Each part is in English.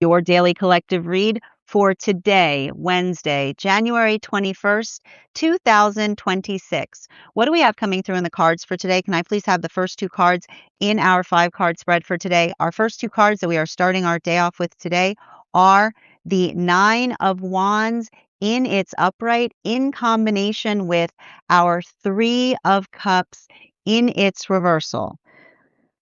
Your daily collective read for today, Wednesday, January 21st, 2026. What do we have coming through in the cards for today? Can I please have the first two cards in our 5-card spread for today? Our first two cards that we are starting our day off with today are the 9 of Wands in its upright in combination with our 3 of Cups in its reversal.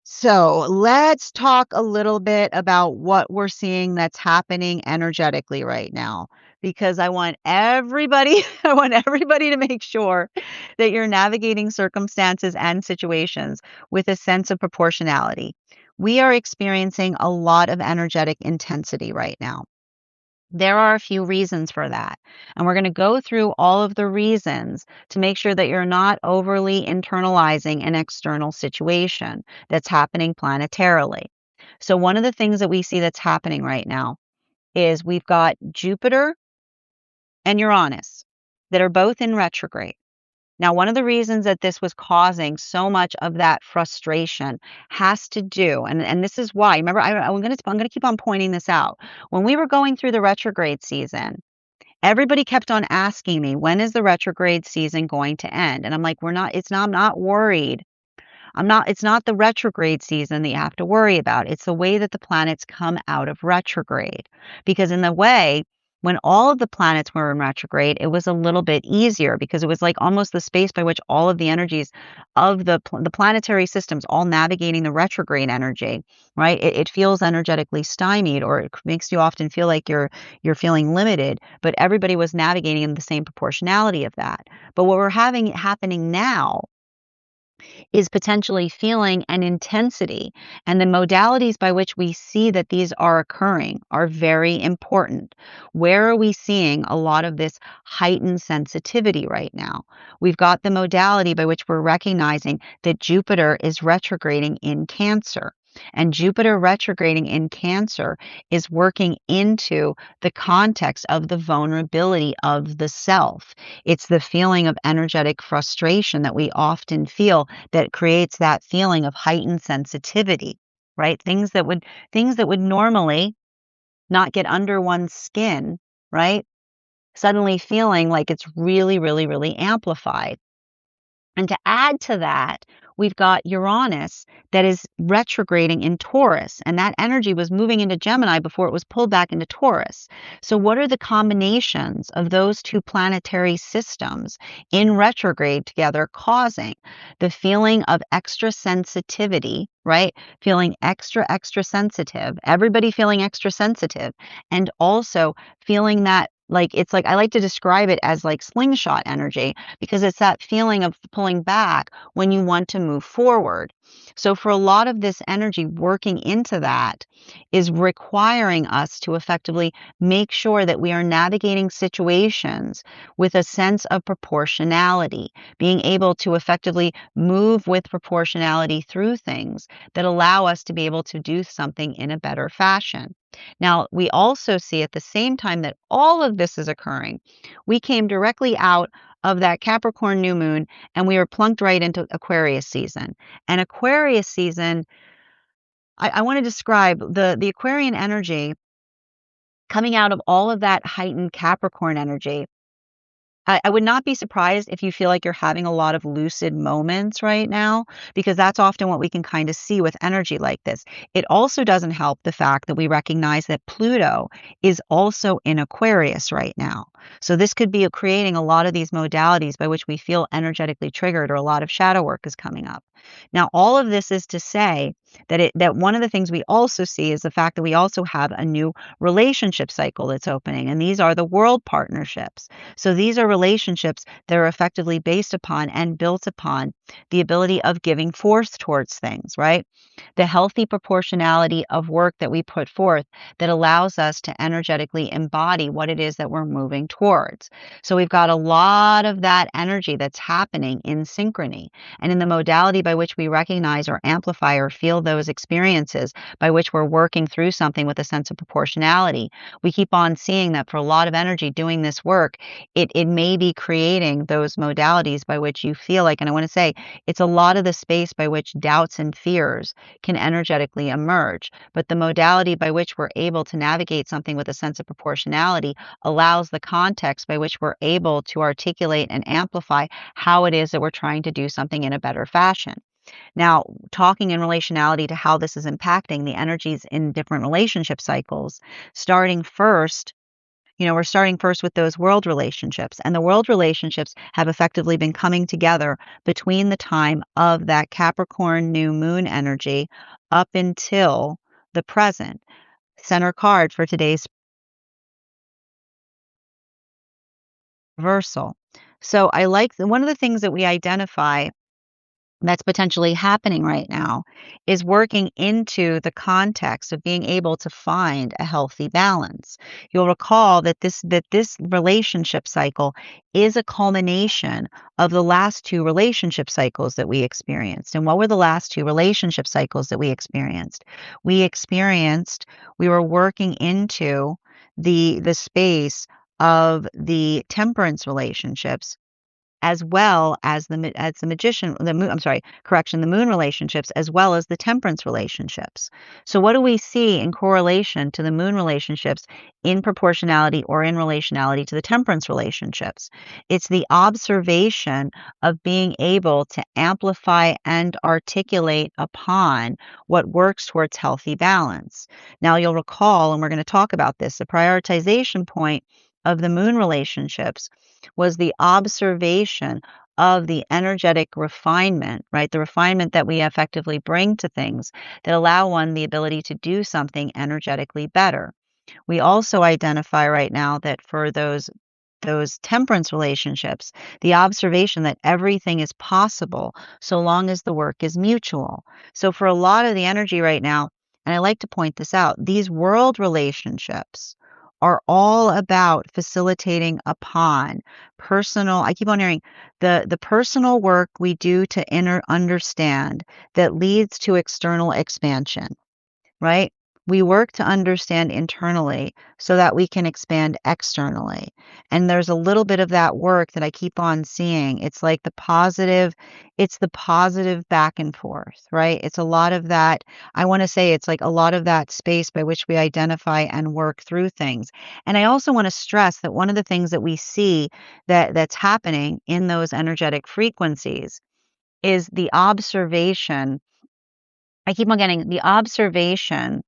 So let's talk a little bit about what we're seeing that's happening energetically right now, because I want everybody, I want everybody to make sure that you're navigating circumstances and situations with a sense of proportionality. We are experiencing a lot of energetic intensity right now. There are a few reasons for that. And we're going to go through all of the reasons to make sure that you're not overly internalizing an external situation that's happening planetarily. So, one of the things that we see that's happening right now is we've got Jupiter and Uranus that are both in retrograde. Now, one of the reasons that this was causing so much of that frustration has to do, and this is why. Remember, I'm going to keep on pointing this out. When we were going through the retrograde season, everybody kept on asking me, when is the retrograde season going to end? And I'm like, I'm not worried. It's not the retrograde season that you have to worry about. It's the way that the planets come out of retrograde. Because in the way, when all of the planets were in retrograde, it was a little bit easier because it was like almost the space by which all of the energies of the planetary systems all navigating the retrograde energy, right? It feels energetically stymied, or it makes you often feel like you're feeling limited, but everybody was navigating in the same proportionality of that. But what we're having happening now is potentially feeling an intensity. And the modalities by which we see that these are occurring are very important. Where are we seeing a lot of this heightened sensitivity right now? We've got the modality by which we're recognizing that Jupiter is retrograding in Cancer. And Jupiter retrograding in Cancer is working into the context of the vulnerability of the self. It's the feeling of energetic frustration that we often feel that creates that feeling of heightened sensitivity, right? Things that would normally not get under one's skin, right? Suddenly feeling like it's really, really, really amplified. And to add to that, we've got Uranus that is retrograding in Taurus, and that energy was moving into Gemini before it was pulled back into Taurus. So, what are the combinations of those two planetary systems in retrograde together causing the feeling of extra sensitivity, right? Feeling extra, extra sensitive, everybody feeling extra sensitive, and also feeling that it's like I like to describe it as like slingshot energy, because it's that feeling of pulling back when you want to move forward. So, for a lot of this energy working into that is requiring us to effectively make sure that we are navigating situations with a sense of proportionality, being able to effectively move with proportionality through things that allow us to be able to do something in a better fashion. Now, we also see at the same time that all of this is occurring, we came directly out of that Capricorn new moon and we were plunked right into Aquarius season. And Aquarius season, I want to describe the Aquarian energy coming out of all of that heightened Capricorn energy. I would not be surprised if you feel like you're having a lot of lucid moments right now, because that's often what we can kind of see with energy like this. It also doesn't help the fact that we recognize that Pluto is also in Aquarius right now. So this could be creating a lot of these modalities by which we feel energetically triggered, or a lot of shadow work is coming up. Now, all of this is to say that one of the things we also see is the fact that we also have a new relationship cycle that's opening, and these are the world partnerships. So these are relationships that are effectively based upon and built upon the ability of giving force towards things, right? The healthy proportionality of work that we put forth that allows us to energetically embody what it is that we're moving towards. So we've got a lot of that energy that's happening in synchrony. And in the modality by by which we recognize or amplify or feel those experiences, by which we're working through something with a sense of proportionality. We keep on seeing that for a lot of energy doing this work, it may be creating those modalities by which you feel like, and I want to say, it's a lot of the space by which doubts and fears can energetically emerge. But the modality by which we're able to navigate something with a sense of proportionality allows the context by which we're able to articulate and amplify how it is that we're trying to do something in a better fashion. Now, talking in relationality to how this is impacting the energies in different relationship cycles, starting first, we're starting first with those world relationships, and the world relationships have effectively been coming together between the time of that Capricorn new moon energy up until the present. Center card for today's reversal. So I like one of the things that we identify that's potentially happening right now is working into the context of being able to find a healthy balance. You'll recall that this relationship cycle is a culmination of the last two relationship cycles that we experienced. And what were the last two relationship cycles that we experienced? We were working into the space of the temperance relationships, as well as the magician, the moon, I'm sorry, correction, the moon relationships, as well as the temperance relationships. So what do we see in correlation to the moon relationships in proportionality or in relationality to the temperance relationships? It's the observation of being able to amplify and articulate upon what works towards healthy balance. Now you'll recall, and we're going to talk about this, the prioritization point of the moon relationships was the observation of the energetic refinement, right? The refinement that we effectively bring to things that allow one the ability to do something energetically better. We also identify right now that for those temperance relationships, the observation that everything is possible so long as the work is mutual. So for a lot of the energy right now, and I like to point this out, these world relationships are all about facilitating upon personal, I keep on hearing the personal work we do to understand that leads to external expansion, right? We work to understand internally so that we can expand externally. And there's a little bit of that work that I keep on seeing. It's the positive back and forth, right? It's a lot of that. I want to say it's like a lot of that space by which we identify and work through things. And I also want to stress that one of the things that we see that's happening in those energetic frequencies is the observation. I keep on getting the observation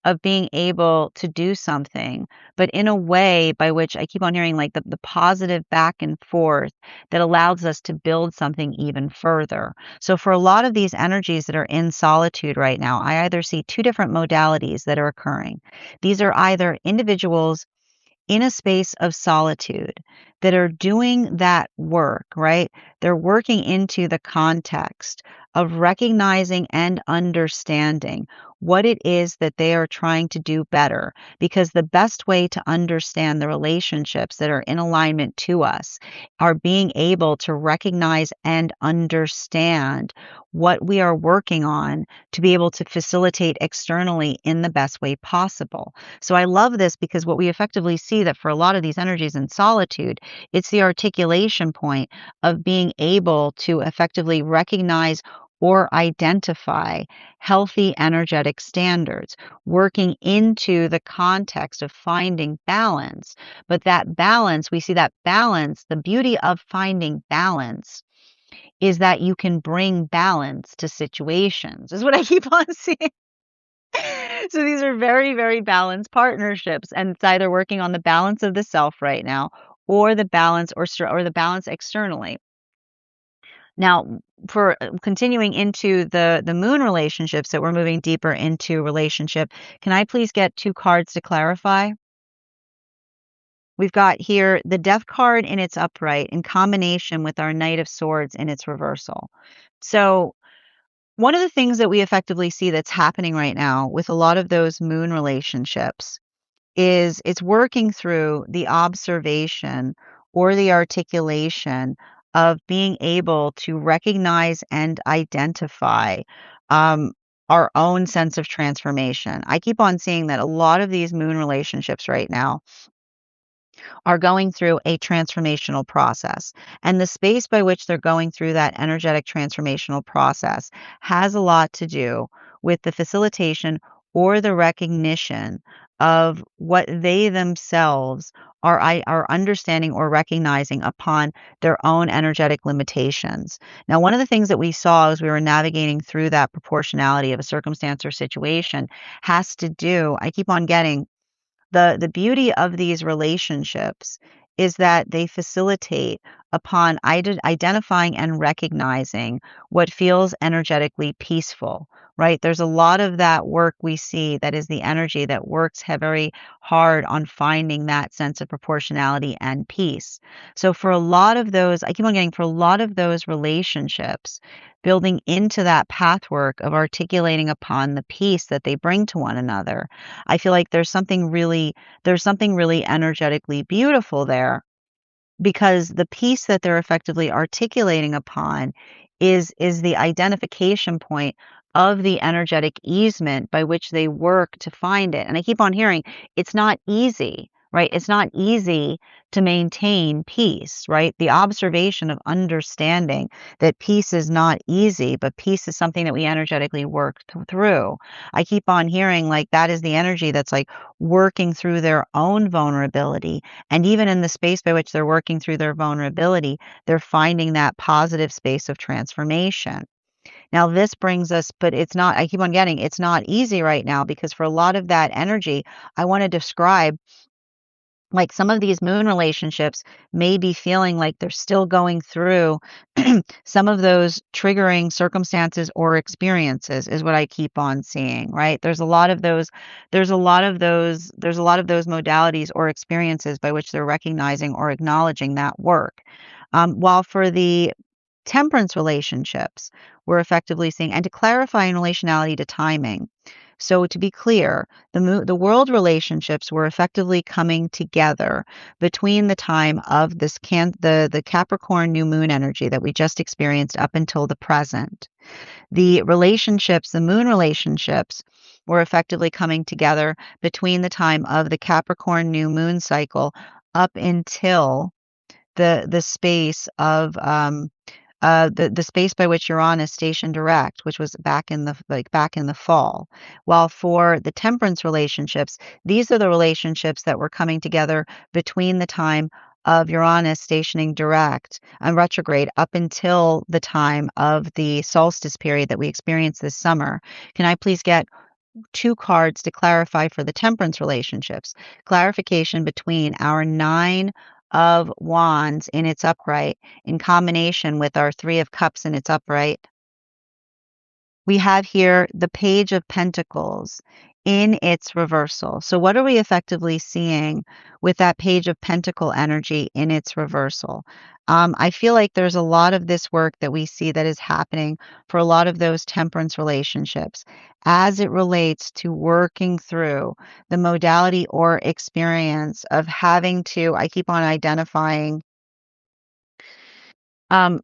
of being able to do something, but in a way by which I keep on hearing like the positive back and forth that allows us to build something even further. So for a lot of these energies that are in solitude right now, I either see two different modalities that are occurring. These are either individuals in a space of solitude that are doing that work, right? They're working into the context of recognizing and understanding what it is that they are trying to do better. Because the best way to understand the relationships that are in alignment to us are being able to recognize and understand what we are working on to be able to facilitate externally in the best way possible. So I love this because what we effectively see that for a lot of these energies in solitude, it's the articulation point of being able to effectively recognize or identify healthy energetic standards, working into the context of finding balance. But that balance, we see that balance, the beauty of finding balance is that you can bring balance to situations, is what I keep on seeing. So these are very, very balanced partnerships, and it's either working on the balance of the self right now or the balance or the balance externally. Now, for continuing into the moon relationships that we're moving deeper into relationship, can I please get two cards to clarify? We've got here the Death card in its upright in combination with our Knight of Swords in its reversal. So one of the things that we effectively see that's happening right now with a lot of those moon relationships is it's working through the observation or the articulation of being able to recognize and identify um, our own sense of transformation. I keep on seeing that a lot of these moon relationships right now are going through a transformational process. And the space by which they're going through that energetic transformational process has a lot to do with the facilitation or the recognition of what they themselves are understanding or recognizing upon their own energetic limitations. Now, one of the things that we saw as we were navigating through that proportionality of a circumstance or situation has to do, I keep on getting the beauty of these relationships is that they facilitate upon identifying and recognizing what feels energetically peaceful, right? There's a lot of that work we see that is the energy that works very hard on finding that sense of proportionality and peace. So for a lot of those, I keep on getting for a lot of those relationships, building into that pathwork of articulating upon the peace that they bring to one another, I feel like there's something really energetically beautiful there because the piece that they're effectively articulating upon is the identification point of the energetic easement by which they work to find it. And I keep on hearing it's not easy, right? It's not easy to maintain peace, right? The observation of understanding that peace is not easy, but peace is something that we energetically work through. I keep on hearing like that is the energy that's like working through their own vulnerability, and even in the space by which they're working through their vulnerability, they're finding that positive space of transformation. Now, this brings us, but it's not, I keep on getting, it's not easy right now because for a lot of that energy, I want to describe like some of these moon relationships may be feeling like they're still going through some of those triggering circumstances or experiences is what I keep on seeing, right? There's a lot of those modalities or experiences by which they're recognizing or acknowledging that work. While for the temperance relationships, we're effectively seeing, and to clarify in relationality to timing. So to be clear, the world relationships were effectively coming together between the time of the Capricorn new moon energy that we just experienced up until the present. The moon relationships were effectively coming together between the time of the Capricorn new moon cycle up until the space of the space by which Uranus stationed direct, which was back in the fall. While for the temperance relationships, these are the relationships that were coming together between the time of Uranus stationing direct and retrograde up until the time of the solstice period that we experienced this summer. Can I please get two cards to clarify for the temperance relationships? Clarification between our nine of wands in its upright in combination with our three of cups in its upright. We have here the Page of Pentacles in its reversal. So what are we effectively seeing with that Page of Pentacle energy in its reversal? I feel like there's a lot of this work that we see that is happening for a lot of those temperance relationships as it relates to working through the modality or experience of having to, I keep on identifying, um,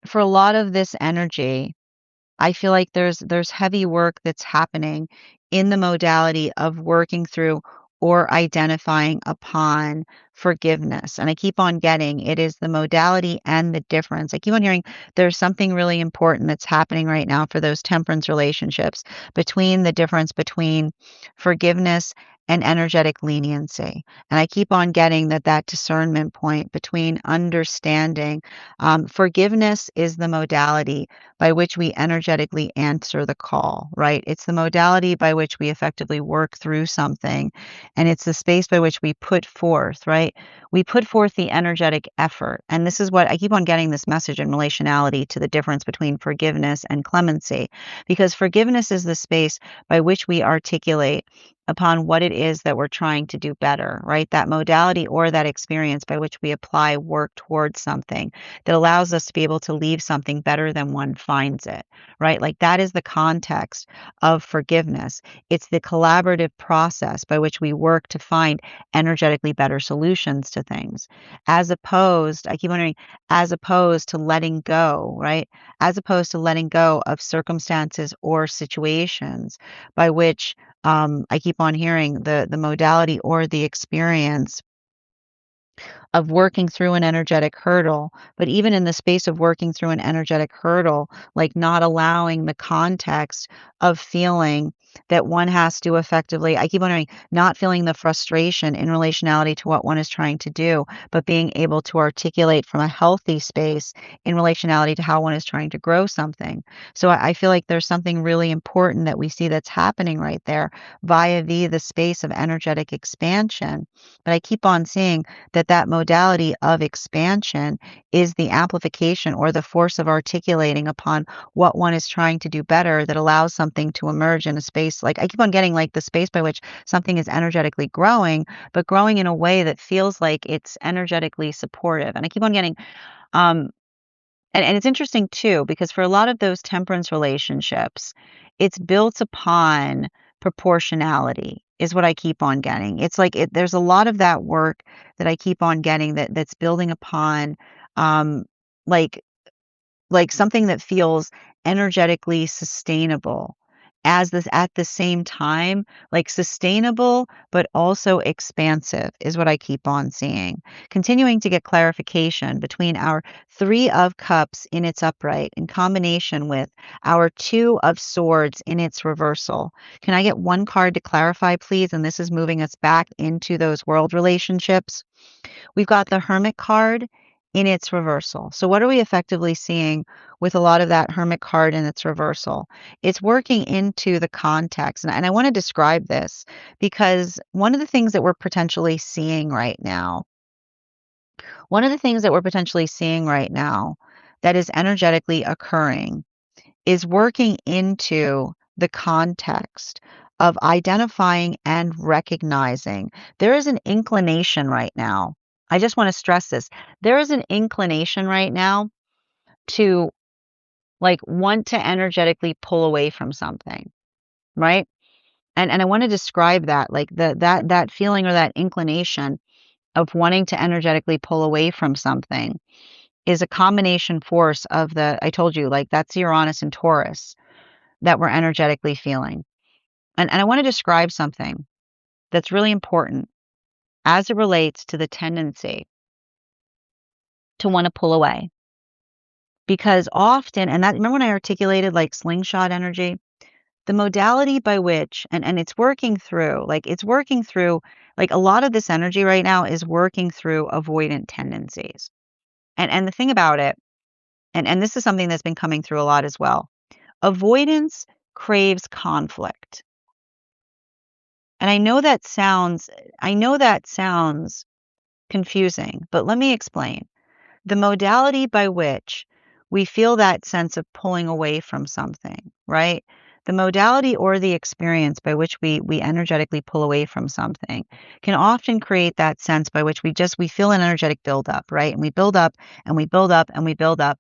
for a lot of this energy, I feel like there's heavy work that's happening in the modality of working through or identifying upon forgiveness. And I keep on getting it is the modality and the difference. I keep on hearing there's something really important that's happening right now for those temperance relationships between the difference between forgiveness and energetic leniency. And I keep on getting that discernment point between understanding forgiveness is the modality by which we energetically answer the call, right? It's the modality by which we effectively work through something. And it's the space by which we put forth, right? We put forth the energetic effort. And this is what I keep on getting this message in relationality to the difference between forgiveness and clemency, because forgiveness is the space by which we articulate upon what it is that we're trying to do better, right? That modality or that experience by which we apply work towards something that allows us to be able to leave something better than one finds it, right? Like that is the context of forgiveness. It's the collaborative process by which we work to find energetically better solutions to things, as opposed, I keep wondering, as opposed to letting go, right? As opposed to letting go of circumstances or situations by which I keep on hearing the modality or the experience of working through an energetic hurdle, but even in the space of working through an energetic hurdle, like not allowing the context of feeling that one has to effectively, I keep wondering, not feeling the frustration in relationality to what one is trying to do, but being able to articulate from a healthy space in relationality to how one is trying to grow something. So I feel like there's something really important that we see that's happening right there via the space of energetic expansion. But I keep on seeing that modality of expansion is the amplification or the force of articulating upon what one is trying to do better that allows something to emerge in a space. Like I keep on getting like the space by which something is energetically growing, but growing in a way that feels like it's energetically supportive. And I keep on getting um and it's interesting too, because for a lot of those temperance relationships, it's built upon proportionality is what I keep on getting. It's like there's a lot of that work that I keep on getting that's building upon um like something that feels energetically sustainable as this at the same time, like sustainable, but also expansive is what I keep on seeing. Continuing to get clarification between our 3 of Cups in its upright in combination with our 2 of Swords in its reversal. Can I get one card to clarify, please? And this is moving us back into those world relationships. We've got the Hermit card in its reversal. So what are we effectively seeing with a lot of that Hermit card in its reversal? It's working into the context. And I want to describe this because one of the things that we're potentially seeing right now, one of the things that we're potentially seeing right now that is energetically occurring is working into the context of identifying and recognizing. There is an inclination right now. I just want to stress this. There is an inclination right now to like want to energetically pull away from something, right? And I want to describe that, like that feeling or that inclination of wanting to energetically pull away from something is a combination force of I told you, like that's Uranus and Taurus that we're energetically feeling. And I want to describe something that's really important as it relates to the tendency to want to pull away. Because often, and that remember when I articulated like slingshot energy, the modality by which, and it's working through, like a lot of this energy right now is working through avoidant tendencies. And the thing about it, and this is something that's been coming through a lot as well, avoidance craves conflict. And I know that sounds confusing, but let me explain. The modality by which we feel that sense of pulling away from something, right? The modality or the experience by which we energetically pull away from something can often create that sense by which we feel an energetic buildup, right? And we build up and we build up and we build up.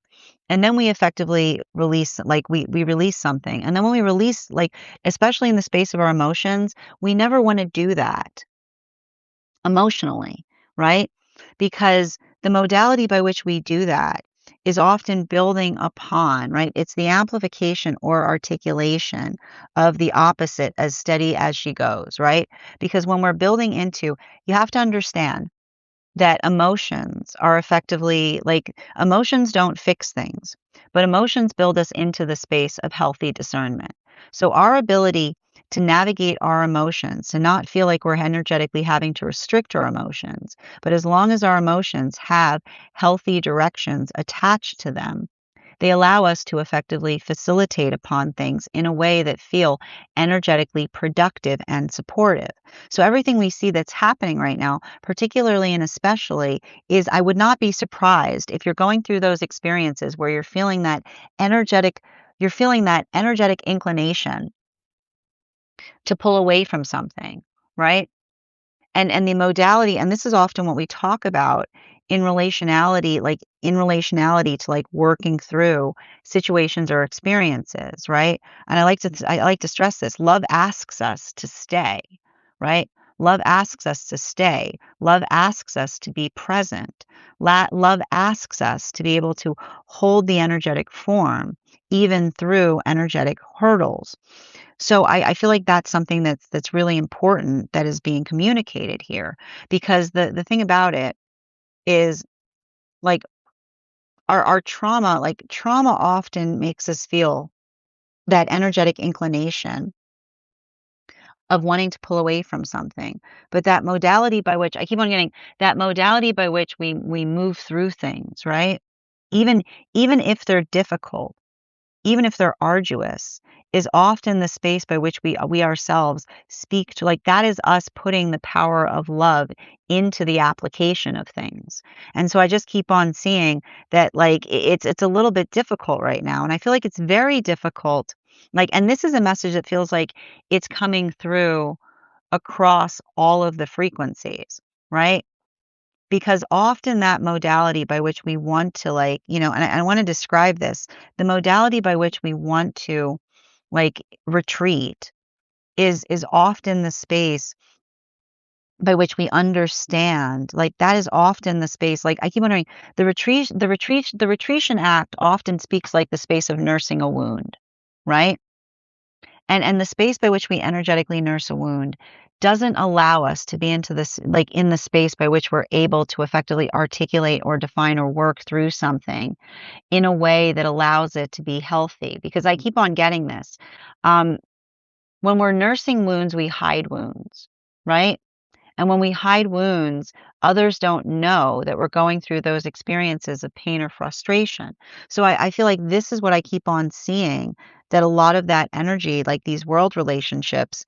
And then we effectively release, like we release something. And then when we release, like, especially in the space of our emotions, we never want to do that emotionally, right? Because the modality by which we do that is often building upon, right? It's the amplification or articulation of the opposite as steady as she goes, right? Because when we're building into, you have to understand that emotions are effectively like emotions don't fix things, but emotions build us into the space of healthy discernment. So, our ability to navigate our emotions, to not feel like we're energetically having to restrict our emotions, but as long as our emotions have healthy directions attached to them, they allow us to effectively facilitate upon things in a way that feel energetically productive and supportive. So everything we see that's happening right now, particularly and especially, is I would not be surprised if you're going through those experiences where energetic you're feeling that energetic inclination to pull away from something, right? And the modality, and this is often what we talk about in relationality, like in relationality to like working through situations or experiences, right? And I like to stress this. Love asks us to stay, right? Love asks us to stay. Love asks us to be present. Love asks us to be able to hold the energetic form even through energetic hurdles. So I feel like that's something that's really important that is being communicated here, because the thing about it is, like, our trauma, like trauma often makes us feel that energetic inclination of wanting to pull away from something. But that modality by which I keep on getting, that modality by which we move through things, right? Even even if they're difficult, even if they're arduous, is often the space by which we ourselves speak to, like, that is us putting the power of love into the application of things. And so I just keep on seeing that, like, it's a little bit difficult right now, and I feel like it's very difficult, like, and this is a message that feels like it's coming through across all of the frequencies, right? Because often that modality by which we want to, like, and I want to describe this, the modality by which we want to, like, retreat is often the space by which we understand, like, that is often the space, like, I keep wondering, the retreation act often speaks like the space of nursing a wound, right? And the space by which we energetically nurse a wound doesn't allow us to be into this, like, in the space by which we're able to effectively articulate or define or work through something in a way that allows it to be healthy. Because I keep on getting this. Um, when we're nursing wounds, we hide wounds, right? And when we hide wounds, others don't know that we're going through those experiences of pain or frustration. So I feel like this is what I keep on seeing, that a lot of that energy, like these world relationships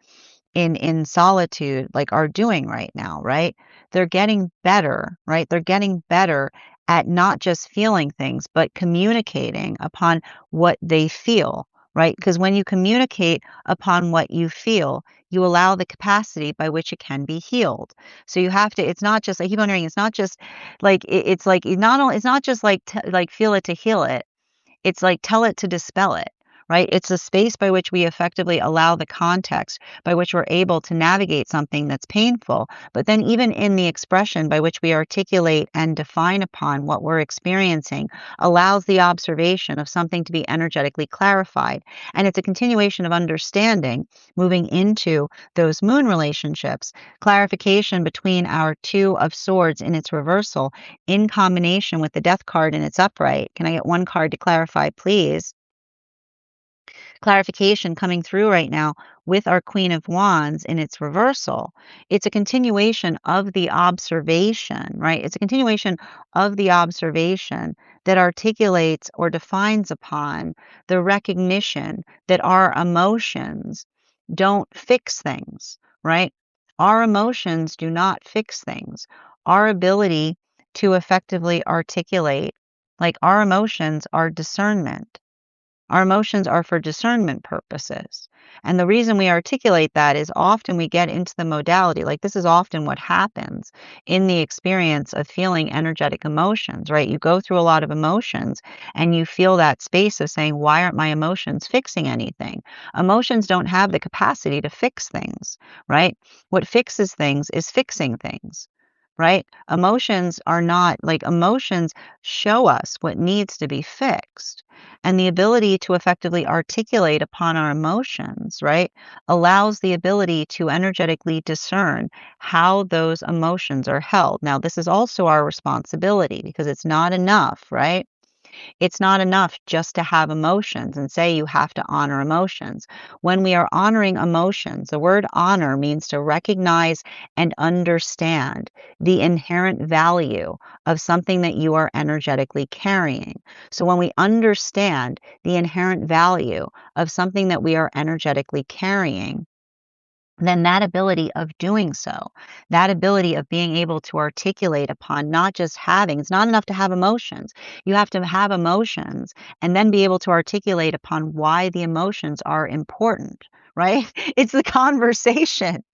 in solitude, like, are doing right now, right? They're getting better, right? They're getting better at not just feeling things, but communicating upon what they feel, right? Because when you communicate upon what you feel, you allow the capacity by which it can be healed. So you have to, it's not just, I keep wondering, it's not just like, it's like, it's not just like, like feel it to heal it. It's like tell it to dispel it, right? It's a space by which we effectively allow the context by which we're able to navigate something that's painful. But then, even in the expression by which we articulate and define upon what we're experiencing, allows the observation of something to be energetically clarified. And it's a continuation of understanding moving into those moon relationships, clarification between our two of swords in its reversal in combination with the death card in its upright. Can I get one card to clarify, please? Clarification coming through right now with our Queen of Wands in its reversal. It's a continuation of the observation, right? It's a continuation of the observation that articulates or defines upon the recognition that our emotions don't fix things, right? Our emotions do not fix things. Our ability to effectively articulate, like, our emotions are discernment. Our emotions are for discernment purposes. And the reason we articulate that is often we get into the modality. Like, this is often what happens in the experience of feeling energetic emotions, right? You go through a lot of emotions and you feel that space of saying, why aren't my emotions fixing anything? Emotions don't have the capacity to fix things, right? What fixes things is fixing things. Right? Emotions are not, like, emotions show us what needs to be fixed. And the ability to effectively articulate upon our emotions, right, allows the ability to energetically discern how those emotions are held. Now, this is also our responsibility, because it's not enough, right? It's not enough just to have emotions and say you have to honor emotions. When we are honoring emotions, the word honor means to recognize and understand the inherent value of something that you are energetically carrying. So when we understand the inherent value of something that we are energetically carrying, then that ability of doing so, that ability of being able to articulate upon not just having, it's not enough to have emotions. You have to have emotions and then be able to articulate upon why the emotions are important, right? It's the conversation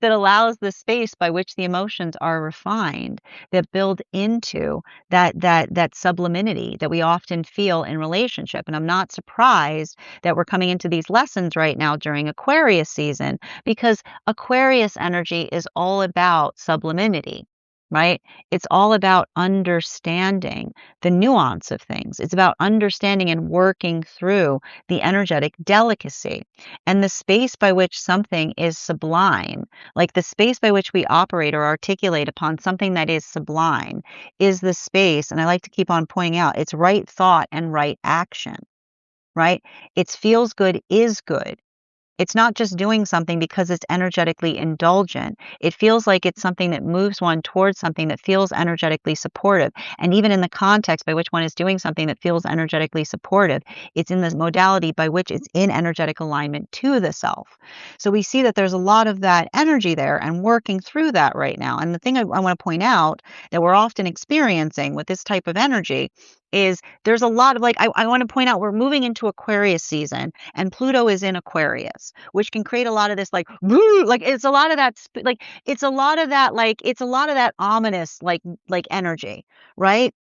that allows the space by which the emotions are refined, that build into that sublimity that we often feel in relationship. And I'm not surprised that we're coming into these lessons right now during Aquarius season, because Aquarius energy is all about sublimity. Right? It's all about understanding the nuance of things. It's about understanding and working through the energetic delicacy and the space by which something is sublime, like the space by which we operate or articulate upon something that is sublime, is the space, and I like to keep on pointing out, it's right thought and right action, right? It's feels good is good. It's not just doing something because it's energetically indulgent. It feels like it's something that moves one towards something that feels energetically supportive. And even in the context by which one is doing something that feels energetically supportive, it's in the modality by which it's in energetic alignment to the self. So we see that there's a lot of that energy there and working through that right now. And the thing I want to point out that we're often experiencing with this type of energy is there's a lot of, like, I want to point out we're moving into Aquarius season and Pluto is in Aquarius, which can create a lot of this like "Woo," like it's a lot of that like it's a lot of that like it's a lot of that ominous like energy, right?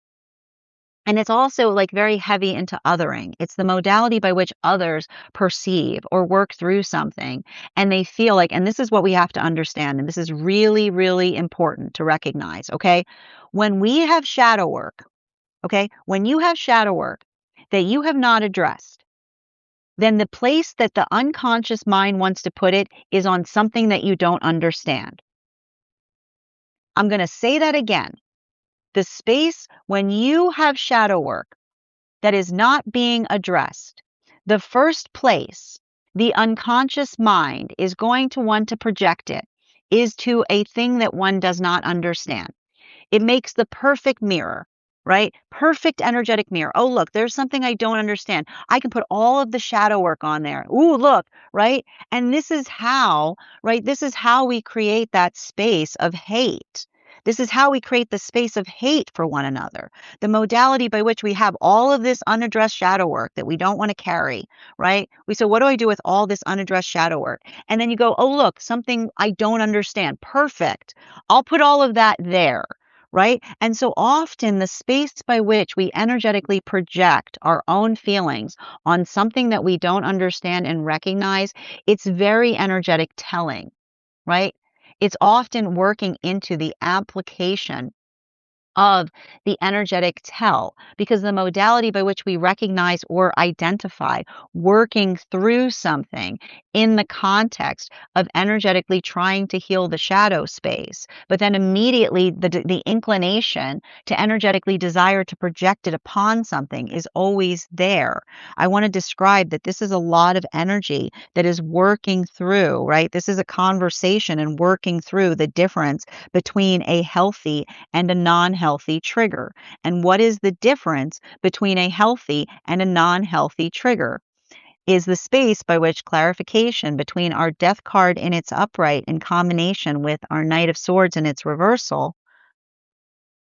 And it's also like very heavy into othering. It's the modality by which others perceive or work through something. And they feel like, and this is what we have to understand, and this is really, really important to recognize, okay? When we have shadow work, okay, when you have shadow work that you have not addressed, then the place that the unconscious mind wants to put it is on something that you don't understand. I'm going to say that again. The space when you have shadow work that is not being addressed, the first place the unconscious mind is going to want to project it is to a thing that one does not understand. It makes the perfect mirror, right? Perfect energetic mirror. Oh, look, there's something I don't understand. I can put all of the shadow work on there. Ooh, look, right? And this is how, right? This is how we create that space of hate. This is how we create the space of hate for one another. The modality by which we have all of this unaddressed shadow work that we don't want to carry, right? We say, what do I do with all this unaddressed shadow work? And then you go, oh, look, something I don't understand. Perfect. I'll put all of that there, right? And so often the space by which we energetically project our own feelings on something that we don't understand and recognize, it's very energetic telling, right? It's often working into the application of the energetic tell, because the modality by which we recognize or identify working through something in the context of energetically trying to heal the shadow space, but then immediately the inclination to energetically desire to project it upon something is always there. I want to describe that this is a lot of energy that is working through, right? This is a conversation and working through the difference between a healthy and a non-healthy trigger. And what is the difference between a healthy and a non-healthy trigger? Is the space by which clarification between our Death card in its upright in combination with our Knight of Swords in its reversal.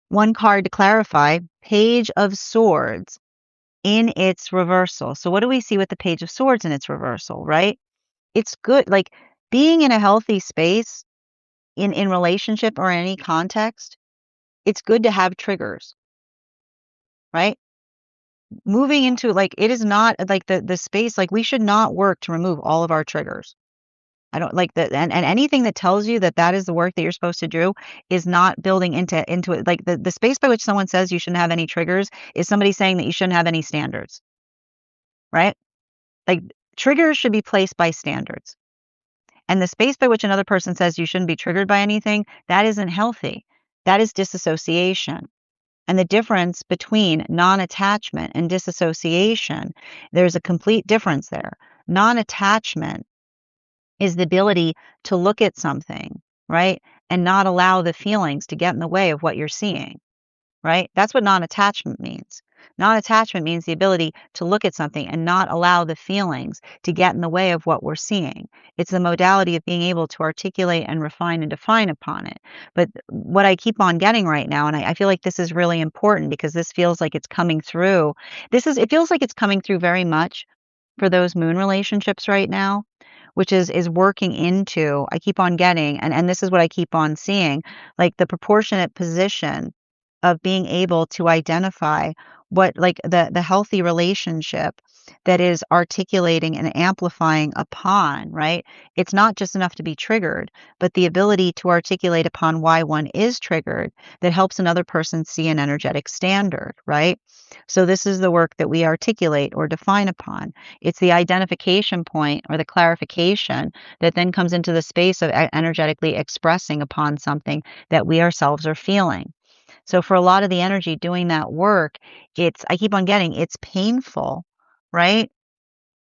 One card to clarify, Page of Swords in its reversal. So what do we see with the Page of Swords in its reversal, right? It's good, like being in a healthy space in relationship or any context, it's good to have triggers, right? Moving into like it is not like the space, like we should not work to remove all of our triggers. I don't like that, and anything that tells you that that is the work that you're supposed to do is not building into it. Like the space by which someone says you shouldn't have any triggers is somebody saying that you shouldn't have any standards, right? Like triggers should be placed by standards. And the space by which another person says you shouldn't be triggered by anything, that isn't healthy. That is disassociation. And the difference between non-attachment and disassociation, there's a complete difference there. Non-attachment is the ability to look at something, right? And not allow the feelings to get in the way of what you're seeing, right? That's what non-attachment means. Non-attachment means the ability to look at something and not allow the feelings to get in the way of what we're seeing. It's the modality of being able to articulate and refine and define upon it. But what I keep on getting right now, and I feel like this is really important because this feels like it's coming through. It feels like it's coming through very much for those moon relationships right now, which is working into, I keep on getting, and this is what I keep on seeing, like the proportionate position of being able to identify what, like the healthy relationship that is articulating and amplifying upon, right? It's not just enough to be triggered, but the ability to articulate upon why one is triggered that helps another person see an energetic standard, right? So this is the work that we articulate or define upon. It's the identification point or the clarification that then comes into the space of energetically expressing upon something that we ourselves are feeling. So for a lot of the energy doing that work, I keep on getting, it's painful, right?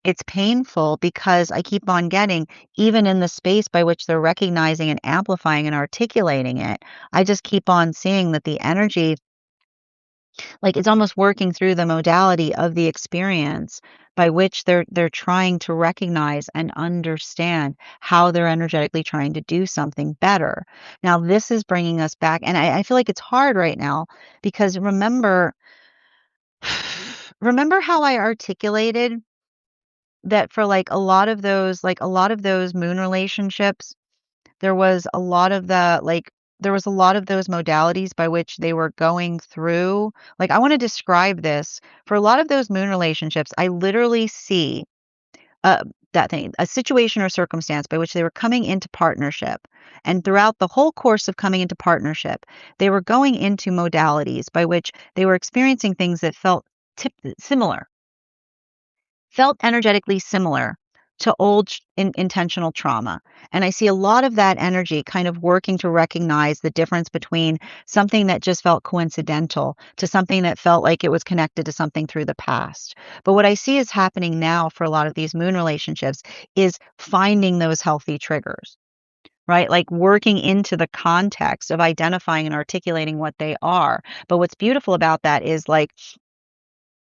It's painful because I keep on getting, even in the space by which they're recognizing and amplifying and articulating it, I just keep on seeing that the energy, like it's almost working through the modality of the experience by which they're trying to recognize and understand how they're energetically trying to do something better. Now, this is bringing us back, and I feel like it's hard right now because remember how I articulated that for like a lot of those moon relationships, there was a lot of there was a lot of those modalities by which they were going through. Like, I wanna describe this. For a lot of those moon relationships, I literally see, uh, that thing, a situation or circumstance by which they were coming into partnership, and throughout the whole course of coming into partnership, they were going into modalities by which they were experiencing things that similar felt energetically similar to old intentional trauma. And I see a lot of that energy kind of working to recognize the difference between something that just felt coincidental to something that felt like it was connected to something through the past. But what I see is happening now for a lot of these moon relationships is finding those healthy triggers. Right? Like working into the context of identifying and articulating what they are. But what's beautiful about that is like,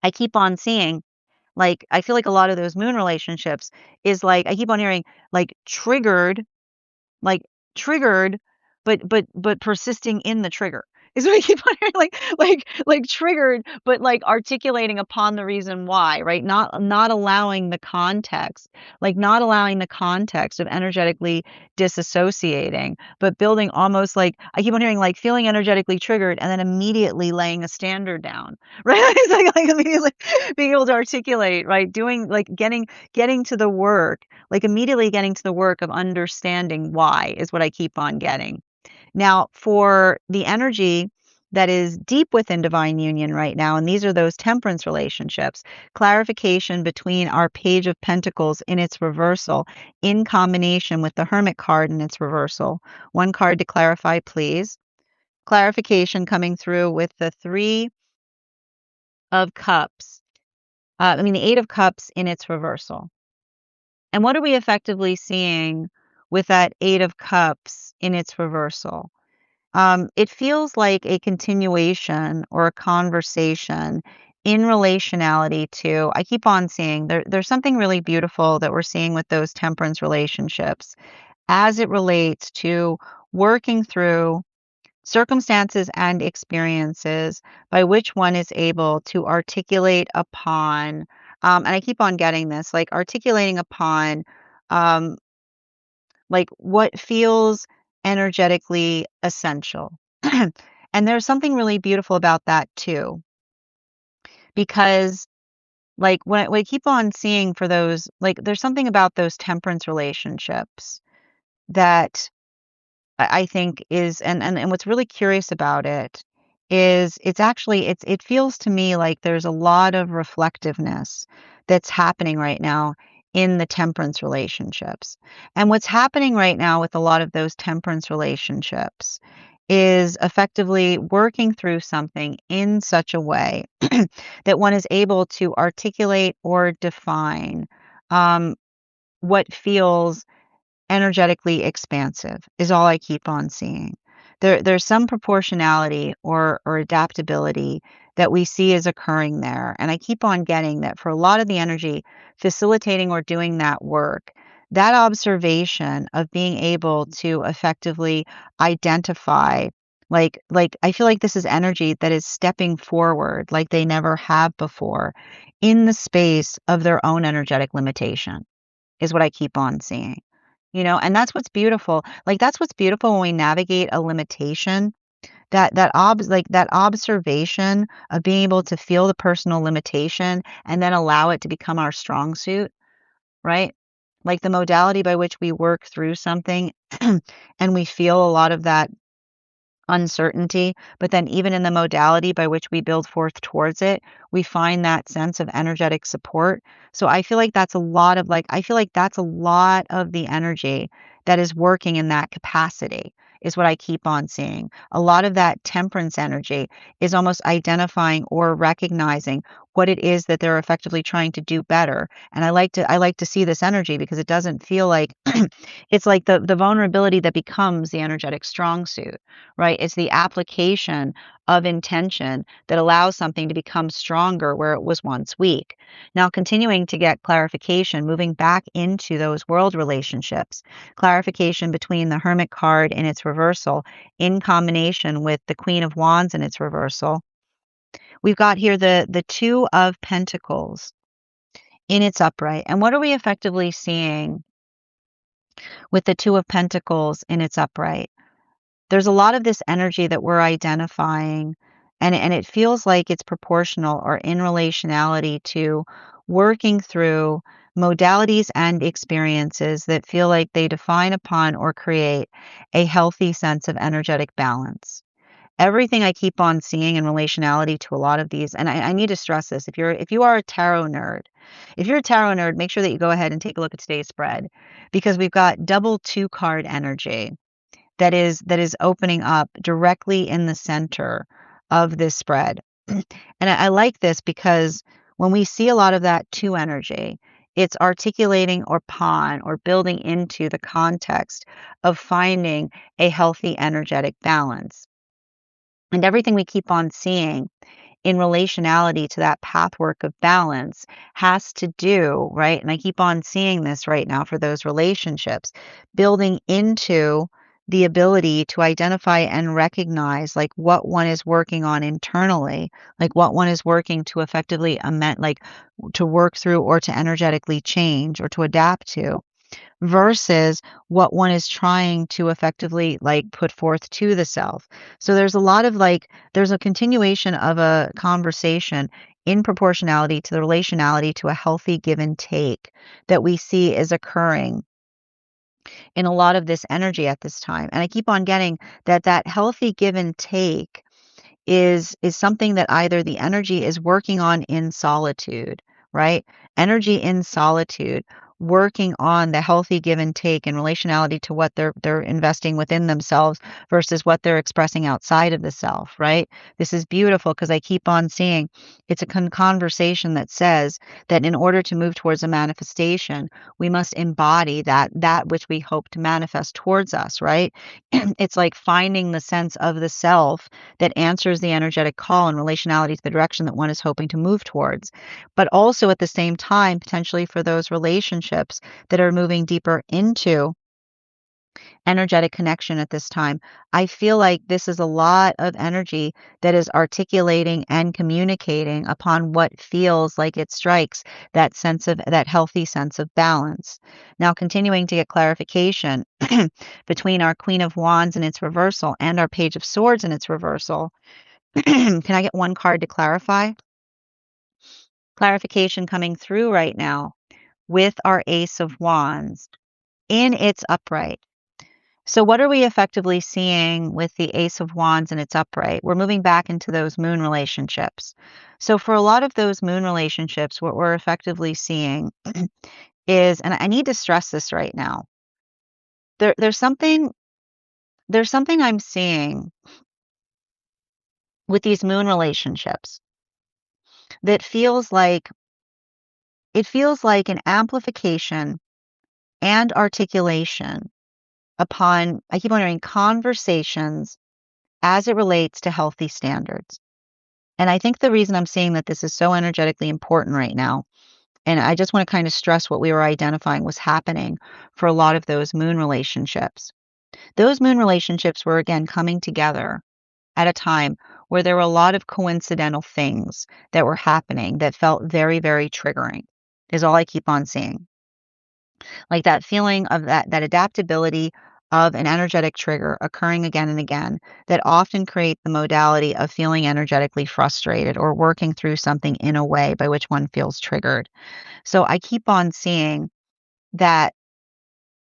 I keep on seeing, like, I feel like a lot of those moon relationships is like I keep on hearing, like, like, triggered, but persisting in the trigger. Is what I keep on hearing, like triggered, but, like, articulating upon the reason why, right? Not allowing the context, like, not allowing the context of energetically disassociating, but building almost like I keep on hearing, like, feeling energetically triggered and then immediately laying a standard down, right? It's like immediately being able to articulate, right? Doing like, getting to the work, like, immediately getting to the work of understanding why is what I keep on getting. Now, for the energy that is deep within divine union right now, and these are those temperance relationships, clarification between our Page of Pentacles in its reversal in combination with the Hermit card in its reversal. One card to clarify, please. Clarification coming through with the Three of Cups. The Eight of Cups in its reversal. And what are we effectively seeing with that Eight of Cups in its reversal? It feels like a continuation or a conversation in relationality to, I keep on seeing there's something really beautiful that we're seeing with those temperance relationships as it relates to working through circumstances and experiences by which one is able to articulate upon, and I keep on getting this, like articulating upon, um, like what feels energetically essential. And there's something really beautiful about that too, because like when I keep on seeing for those, like there's something about those temperance relationships that I think is, and what's really curious about it is it's actually it feels to me like there's a lot of reflectiveness that's happening right now in the temperance relationships. And what's happening right now with a lot of those temperance relationships is effectively working through something in such a way that one is able to articulate or define um, what feels energetically expansive is all I keep on seeing. There's some proportionality or adaptability that we see is occurring there. And I keep on getting that for a lot of the energy facilitating or doing that work, that observation of being able to effectively identify, like I feel like this is energy that is stepping forward like they never have before in the space of their own energetic limitation. is what I keep on seeing. And that's what's beautiful. Like, that's what's beautiful when we navigate a limitation, that observation of being able to feel the personal limitation and then allow it to become our strong suit, right? Like the modality by which we work through something and we feel a lot of that uncertainty, but then even in the modality by which we build forth towards it, we find that sense of energetic support. So I feel like that's a lot of the energy that is working in that capacity is what I keep on seeing. A lot of that temperance energy is almost identifying or recognizing what it is that they're effectively trying to do better. And I like to see this energy because it doesn't feel like it's like the vulnerability that becomes the energetic strong suit, right? It's the application of intention that allows something to become stronger where it was once weak. Now, continuing to get clarification, moving back into those world relationships, clarification between the Hermit card in its reversal in combination with the Queen of Wands in its reversal. We've got here the Two of Pentacles in its upright. And what are we effectively seeing with the Two of Pentacles in its upright? There's a lot of this energy that we're identifying, and it feels like it's proportional or in relationality to working through modalities and experiences that feel like they define upon or create a healthy sense of energetic balance. Everything I keep on seeing in relationality to a lot of these, and I need to stress this, if you are a tarot nerd, if you're a tarot nerd, make sure that you go ahead and take a look at today's spread, because we've got double two card energy that is opening up directly in the center of this spread. And I like this because when we see a lot of that two energy, it's articulating or pawn or building into the context of finding a healthy energetic balance. And everything we keep on seeing in relationality to that pathwork of balance has to do, right? And I keep on seeing this right now for those relationships, building into the ability to identify and recognize like what one is working on internally, like what one is working to effectively amend, like to work through or to energetically change or to adapt to versus what one is trying to effectively like put forth to the self. So there's a lot of like there's a continuation of a conversation in proportionality to the relationality to a healthy give and take that we see is occurring in a lot of this energy at this time. And I keep on getting that healthy give and take is something that either the energy is working on in solitude, right? Energy in solitude, working on the healthy give and take in relationality to what they're investing within themselves versus what they're expressing outside of the self, right? This is beautiful because I keep on seeing it's a conversation that says that in order to move towards a manifestation, we must embody that which we hope to manifest towards us, right? It's like finding the sense of the self that answers the energetic call and relationality to the direction that one is hoping to move towards. But also at the same time, potentially for those relationships that are moving deeper into energetic connection at this time, I feel like this is a lot of energy that is articulating and communicating upon what feels like it strikes that healthy sense of balance. Now, continuing to get clarification between our Queen of Wands in its reversal and our Page of Swords in its reversal. Can I get one card to clarify? Clarification coming through right now with our Ace of Wands in its upright. So what are we effectively seeing with the Ace of Wands in its upright? We're moving back into those moon relationships. So for a lot of those moon relationships, what we're effectively seeing is, and I need to stress this right now, there's something I'm seeing with these moon relationships that feels like an amplification and articulation upon, I keep wondering, conversations as it relates to healthy standards. And I think the reason I'm seeing that this is so energetically important right now, and I just want to kind of stress what we were identifying was happening for a lot of those moon relationships. Those moon relationships were again coming together at a time where there were a lot of coincidental things that were happening that felt very, very triggering, is all I keep on seeing. Like that feeling of that adaptability of an energetic trigger occurring again and again that often create the modality of feeling energetically frustrated or working through something in a way by which one feels triggered. So I keep on seeing that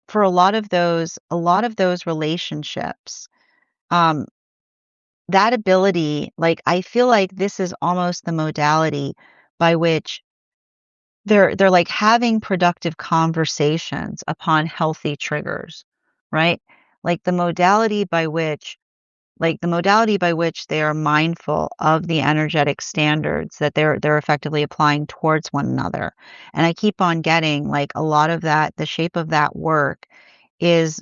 for a lot of those relationships, um, that ability, like I feel like this is almost the modality by which they're like having productive conversations upon healthy triggers, right? Like the modality by which they are mindful of the energetic standards that they're effectively applying towards one another. And I keep on getting like a lot of that, the shape of that work is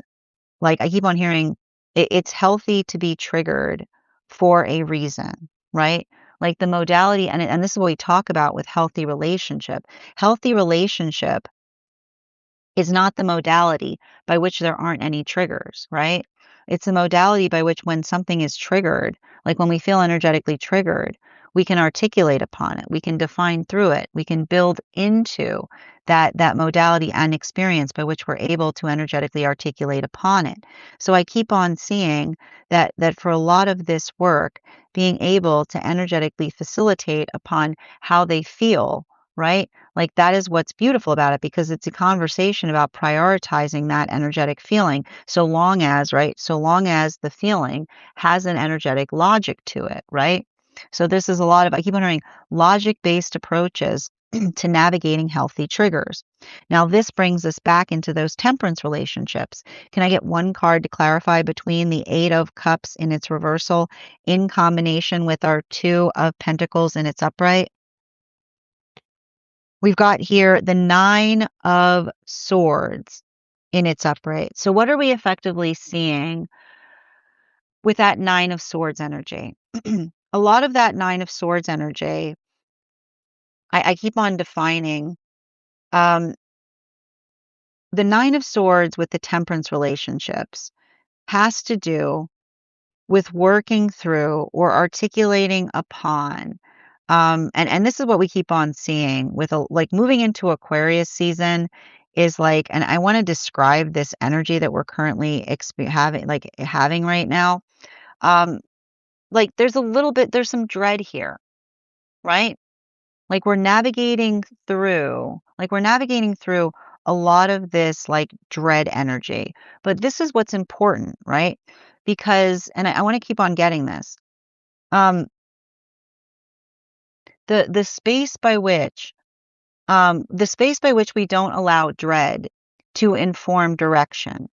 like I keep on hearing it's healthy to be triggered for a reason, right? Like the modality, and this is what we talk about with healthy relationship. Healthy relationship is not the modality by which there aren't any triggers, right? It's a modality by which when something is triggered, like when we feel energetically triggered, we can articulate upon it, we can define through it, we can build into that modality and experience by which we're able to energetically articulate upon it. So I keep on seeing that for a lot of this work, being able to energetically facilitate upon how they feel, right? Like, that is what's beautiful about it because it's a conversation about prioritizing that energetic feeling so long as, right? So long as the feeling has an energetic logic to it, right? So this is a lot of, I keep on hearing logic-based approaches to navigating healthy triggers. Now, this brings us back into those temperance relationships. Can I get one card to clarify between the Eight of Cups in its reversal in combination with our Two of Pentacles in its upright? We've got here the Nine of Swords in its upright. So what are we effectively seeing with that Nine of Swords energy? A lot of that Nine of Swords energy, I keep on defining um, the Nine of Swords with the temperance relationships has to do with working through or articulating upon. And this is what we keep on seeing with like moving into Aquarius season is like, and I want to describe this energy that we're currently having right now. Um, like there's some dread here, right? Like we're navigating through a lot of this like dread energy. But this is what's important, right? Because, and I want to keep on getting this. Um, the space by which we don't allow dread to inform direction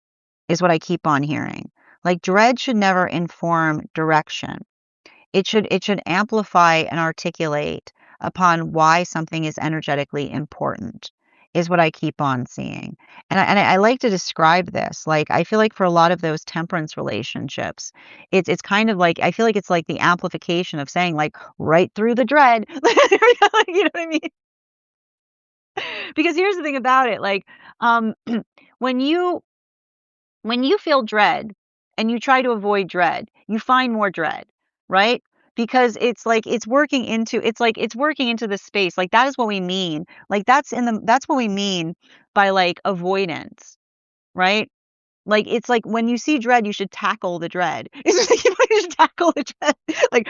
is what I keep on hearing. Like dread should never inform direction. It should amplify and articulate upon why something is energetically important is what I keep on seeing. And I like to describe this. Like I feel like for a lot of those temperance relationships, it's kind of like I feel like it's like the amplification of saying like right through the dread. You know what I mean? Because here's the thing about it, like when you feel dread and you try to avoid dread, you find more dread, right? Because it's working into the space. Like that is what we mean. Like that's what we mean by like avoidance, right? Like, it's like when you see dread, you should tackle the dread. It's like, you should tackle the dread. Like,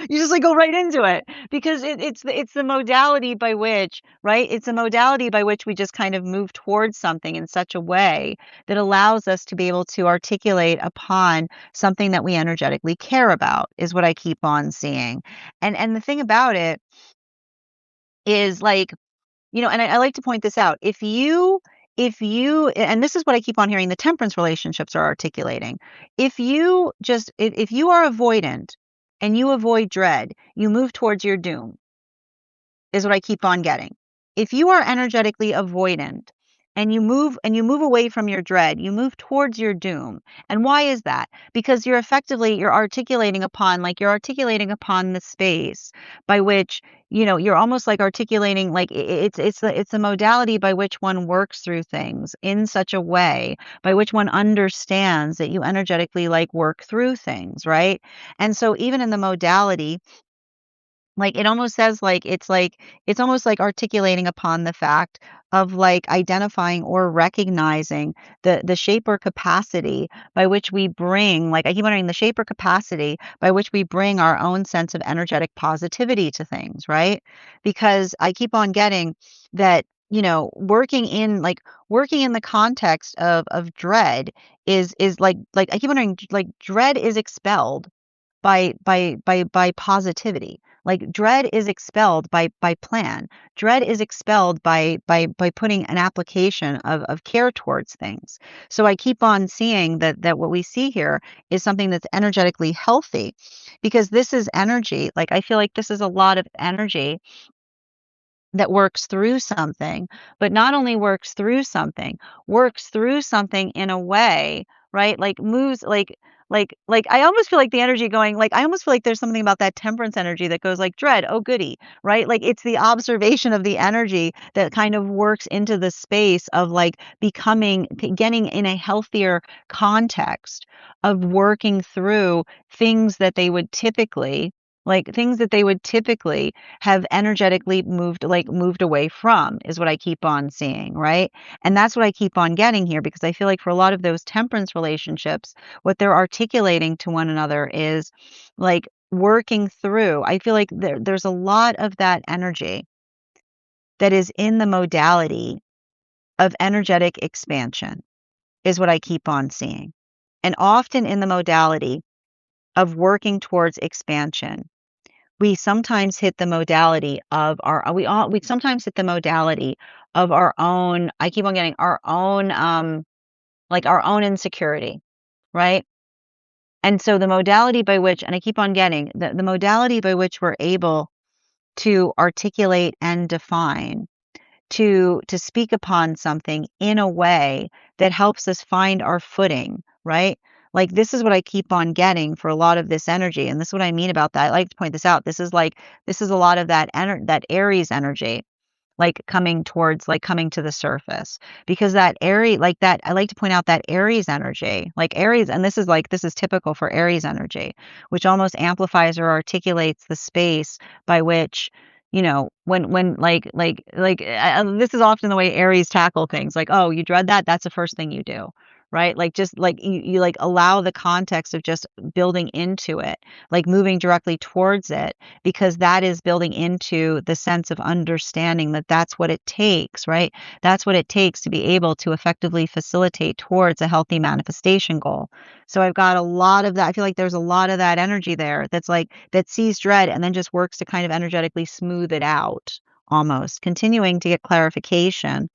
you just like go right into it because it's the modality by which, right? It's a modality by which we just kind of move towards something in such a way that allows us to be able to articulate upon something that we energetically care about, is what I keep on seeing. And the thing about it is like and I like to point this out. If you and this is what I keep on hearing the temperance relationships are articulating. If you are avoidant and you avoid dread, you move towards your doom is what I keep on getting. If you are energetically avoidant and you move away from your dread, you move towards your doom. And why is that? Because you're articulating upon the space by which, you're almost like articulating like it's a modality by which one works through things in such a way by which one understands that you energetically like work through things, right? And so even in the modality, like, it almost says, like it's almost like articulating upon the fact of like identifying or recognizing the shape or capacity by which we bring, like I keep wondering, the shape or capacity by which we bring our own sense of energetic positivity to things, right? Because I keep on getting that, working in the context of dread is like I keep wondering, like dread is expelled by positivity. Like dread is expelled by plan. Dread is expelled by putting an application of care towards things. So I keep on seeing that what we see here is something that's energetically healthy, because this is energy. Like I feel like this is a lot of energy that works through something, but not only works through something in a way, right? Like moves like I almost feel like the energy going, like I almost feel like there's something about that temperance energy that goes like dread, oh goody, right? Like it's the observation of the energy that kind of works into the space of like getting in a healthier context of working through things that they would typically things that they would typically have energetically moved away from, is what I keep on seeing, right? And that's what I keep on getting here, because I feel like for a lot of those temperance relationships, what they're articulating to one another is like working through. I feel like there's a lot of that energy that is in the modality of energetic expansion, is what I keep on seeing. And often in the modality of working towards expansion, we sometimes hit the modality of we sometimes hit the modality of our own, I keep on getting our own our own insecurity, right? And so the modality by which, and I keep on getting the modality by which we're able to articulate and define, to speak upon something in a way that helps us find our footing, right? Like this is what I keep on getting for a lot of this energy, and this is what I mean about that. I like to point this out. This is a lot of that Aries energy, coming to the surface, because that Aries, like that, I like to point out that Aries energy, like Aries, and this is typical for Aries energy, which almost amplifies or articulates the space by which, when this is often the way Aries tackle things, like, oh, you dread that, that's the first thing you do, right? Like just like you like allow the context of just building into it, like moving directly towards it, because that is building into the sense of understanding that that's what it takes, right? That's what it takes to be able to effectively facilitate towards a healthy manifestation goal. So I've got a lot of that. I feel like there's a lot of that energy there that's like that sees dread and then just works to kind of energetically smooth it out, almost continuing to get clarification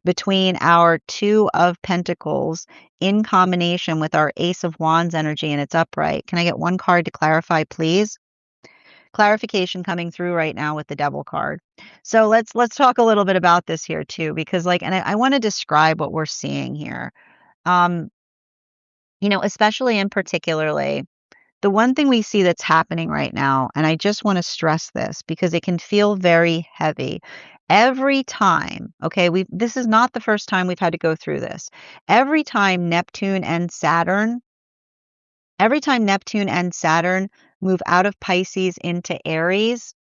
between our Two of Pentacles in combination with our Ace of Wands energy and its upright. Can I get one card to clarify, please? Clarification coming through right now with the Devil card. So let's talk a little bit about this here too, because and I want to describe what we're seeing here. Um, especially and particularly, the one thing we see that's happening right now, and I just want to stress this because it can feel very heavy. Every time, okay, this is not the first time we've had to go through this. Every time Neptune and Saturn move out of Pisces into Aries,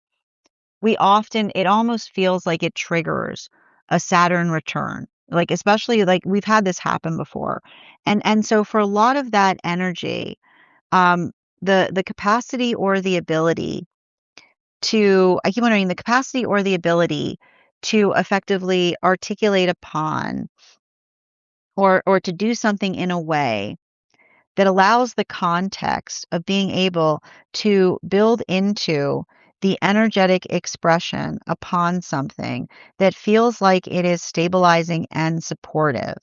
it almost feels like it triggers a Saturn return. Like especially like we've had this happen before. And so for a lot of that energy, um the capacity or the ability to, I keep wondering, the capacity or the ability to effectively articulate upon or to do something in a way that allows the context of being able to build into the energetic expression upon something that feels like it is stabilizing and supportive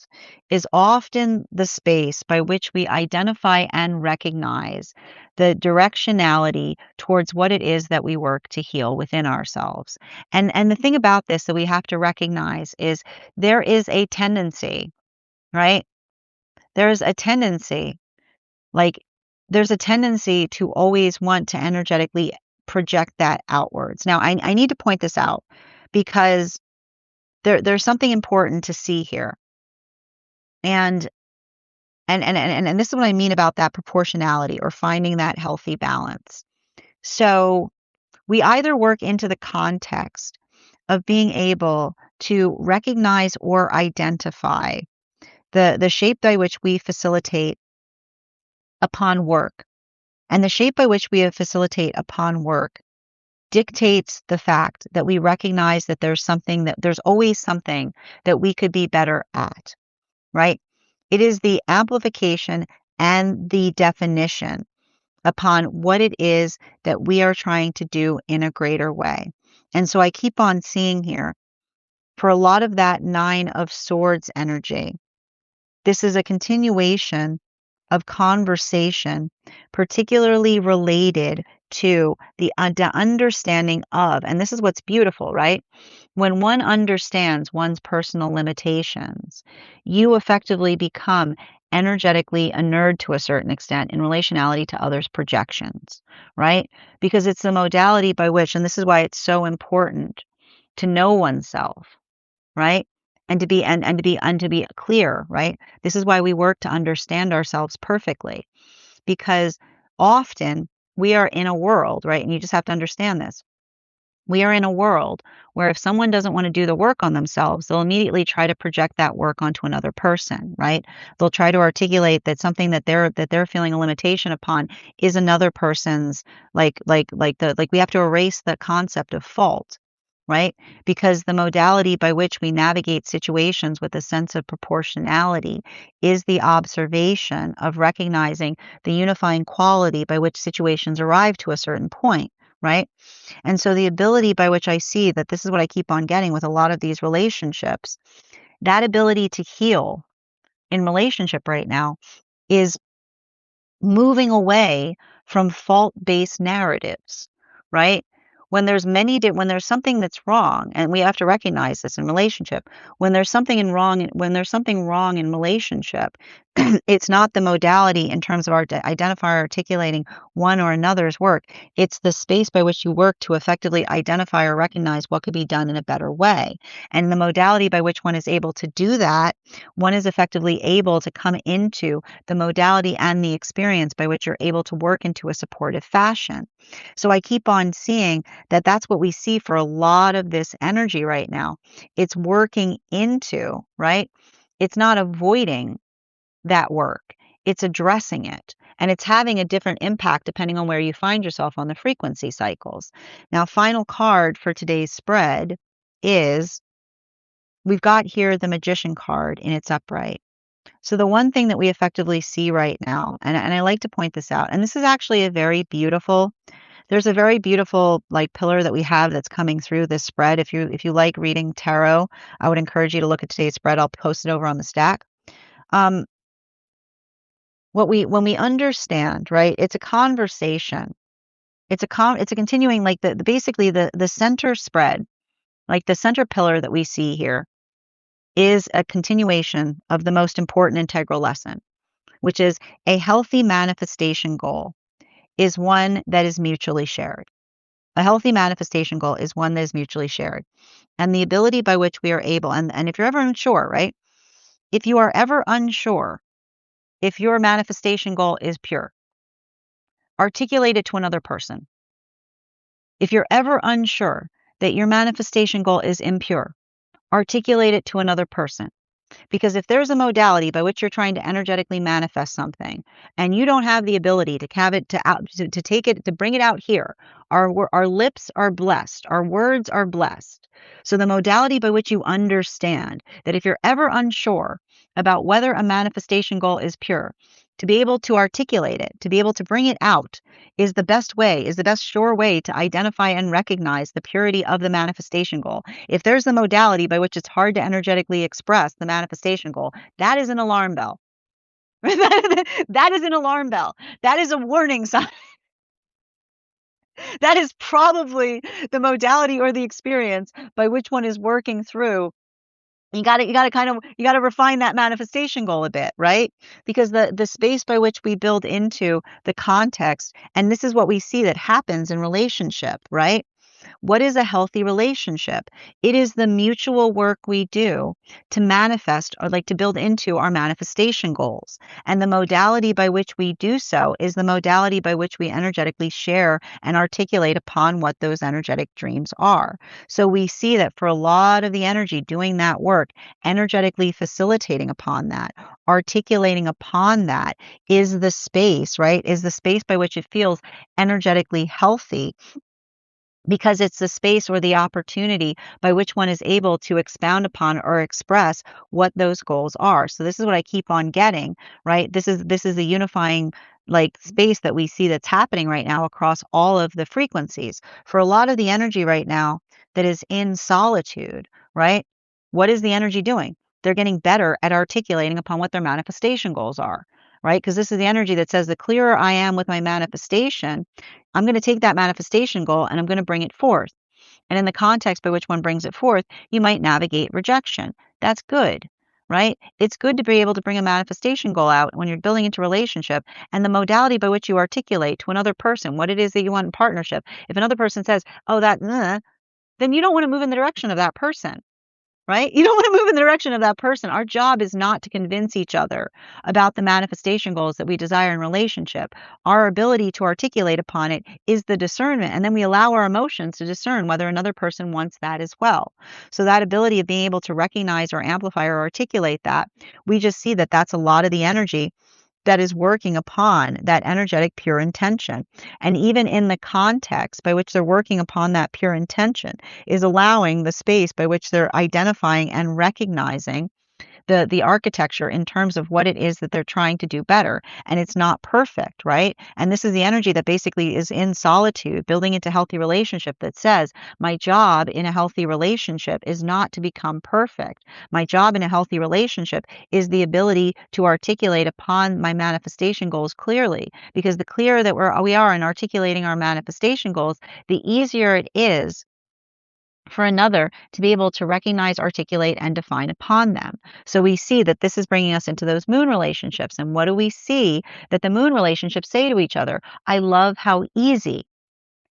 is often the space by which we identify and recognize the directionality towards what it is that we work to heal within ourselves. And the thing about this that we have to recognize is there is a tendency, right? There's a tendency like, there's a tendency to always want to energetically project that outwards. Now, I need to point this out because there's something important to see here. And this is what I mean about that proportionality or finding that healthy balance. So we either work into the context of being able to recognize or identify the shape by which we facilitate upon work. And the shape by which we facilitate upon work dictates the fact that we recognize that there's always something that we could be better at, right? It is the amplification and the definition upon what it is that we are trying to do in a greater way. And so I keep on seeing here for a lot of that Nine of Swords energy, this is a continuation of conversation, particularly related to the understanding of, and this is what's beautiful, right? When one understands one's personal limitations, you effectively become energetically inured to a certain extent in relationality to others' projections, right? Because it's the modality by which, and this is why it's so important to know oneself, right? And to be clear, right? This is why we work to understand ourselves perfectly, because often we are in a world, right? And you just have to understand this. We are in a world where if someone doesn't want to do the work on themselves, they'll immediately try to project that work onto another person, right? They'll try to articulate that something that they're feeling a limitation upon is another person's like we have to erase the concept of fault, right? Because the modality by which we navigate situations with a sense of proportionality is the observation of recognizing the unifying quality by which situations arrive to a certain point, right? And so the ability by which I see that this is what I keep on getting with a lot of these relationships, that ability to heal in relationship right now is moving away from fault-based narratives, right? When there's something that's wrong, and we have to recognize this in relationship, when there's something wrong in relationship, it's not the modality in terms of our identify or articulating one or another's work. It's the space by which you work to effectively identify or recognize what could be done in a better way. And the modality by which one is able to do that, one is effectively able to come into the modality and the experience by which you're able to work into a supportive fashion. So I keep on seeing that that's what we see for a lot of this energy right now. It's working into, right? It's not avoiding that work. It's addressing it. And it's having a different impact depending on where you find yourself on the frequency cycles. Now, final card for today's spread is we've got here the Magician card in its upright. So the one thing that we effectively see right now, and I like to point this out, and this is actually there's a very beautiful like pillar that we have that's coming through this spread. If you like reading tarot, I would encourage you to look at today's spread. I'll post it over on the stack. Um, when we understand, right, it's a conversation. It's a continuing like basically the center spread, like the center pillar that we see here is a continuation of the most important integral lesson, which is a healthy manifestation goal is one that is mutually shared. A healthy manifestation goal is one that is mutually shared. And the ability by which we are able, and if you're ever unsure, right? If you are ever unsure if your manifestation goal is pure, articulate it to another person. If you're ever unsure that your manifestation goal is impure, articulate it to another person. Because if there's a modality by which you're trying to energetically manifest something and you don't have the ability to have it to take it to bring it out here, our lips are blessed, our words are blessed. So the modality by which you understand that if you're ever unsure about whether a manifestation goal is pure, to be able to articulate it, to be able to bring it out is the best sure way to identify and recognize the purity of the manifestation goal. If there's a modality by which it's hard to energetically express the manifestation goal, that is an alarm bell. That is an alarm bell. That is a warning sign. That is probably the modality or the experience by which one is working through. You got to refine that manifestation goal a bit, right? Because the space by which we build into the context, and this is what we see that happens in relationship, right? What is a healthy relationship? It is the mutual work we do to manifest or like to build into our manifestation goals. And the modality by which we do so is the modality by which we energetically share and articulate upon what those energetic dreams are. So we see that for a lot of the energy doing that work, energetically facilitating upon that, articulating upon that is the space, right? Is the space by which it feels energetically healthy because it's the space or the opportunity by which one is able to expound upon or express what those goals are. So this is what I keep on getting, right? This is a unifying like space that we see that's happening right now across all of the frequencies. For a lot of the energy right now that is in solitude, right? What is the energy doing? They're getting better at articulating upon what their manifestation goals are, right? Because this is the energy that says the clearer I am with my manifestation, I'm going to take that manifestation goal and I'm going to bring it forth. And in the context by which one brings it forth, you might navigate rejection. That's good, right? It's good to be able to bring a manifestation goal out when you're building into a relationship and the modality by which you articulate to another person what it is that you want in partnership. If another person says, oh, then you don't want to move in the direction of that person. Right? You don't want to move in the direction of that person. Our job is not to convince each other about the manifestation goals that we desire in relationship. Our ability to articulate upon it is the discernment. And then we allow our emotions to discern whether another person wants that as well. So that ability of being able to recognize or amplify or articulate that, we just see that that's a lot of the energy that is working upon that energetic pure intention. And even in the context by which they're working upon that pure intention is allowing the space by which they're identifying and recognizing the architecture in terms of what it is that they're trying to do better. And it's not perfect, right? And this is the energy that basically is in solitude, building into healthy relationship that says, my job in a healthy relationship is not to become perfect. My job in a healthy relationship is the ability to articulate upon my manifestation goals clearly. Because the clearer that we are in articulating our manifestation goals, the easier it is for another to be able to recognize, articulate, and define upon them. So we see that this is bringing us into those moon relationships. And what do we see that the moon relationships say to each other? I love how easy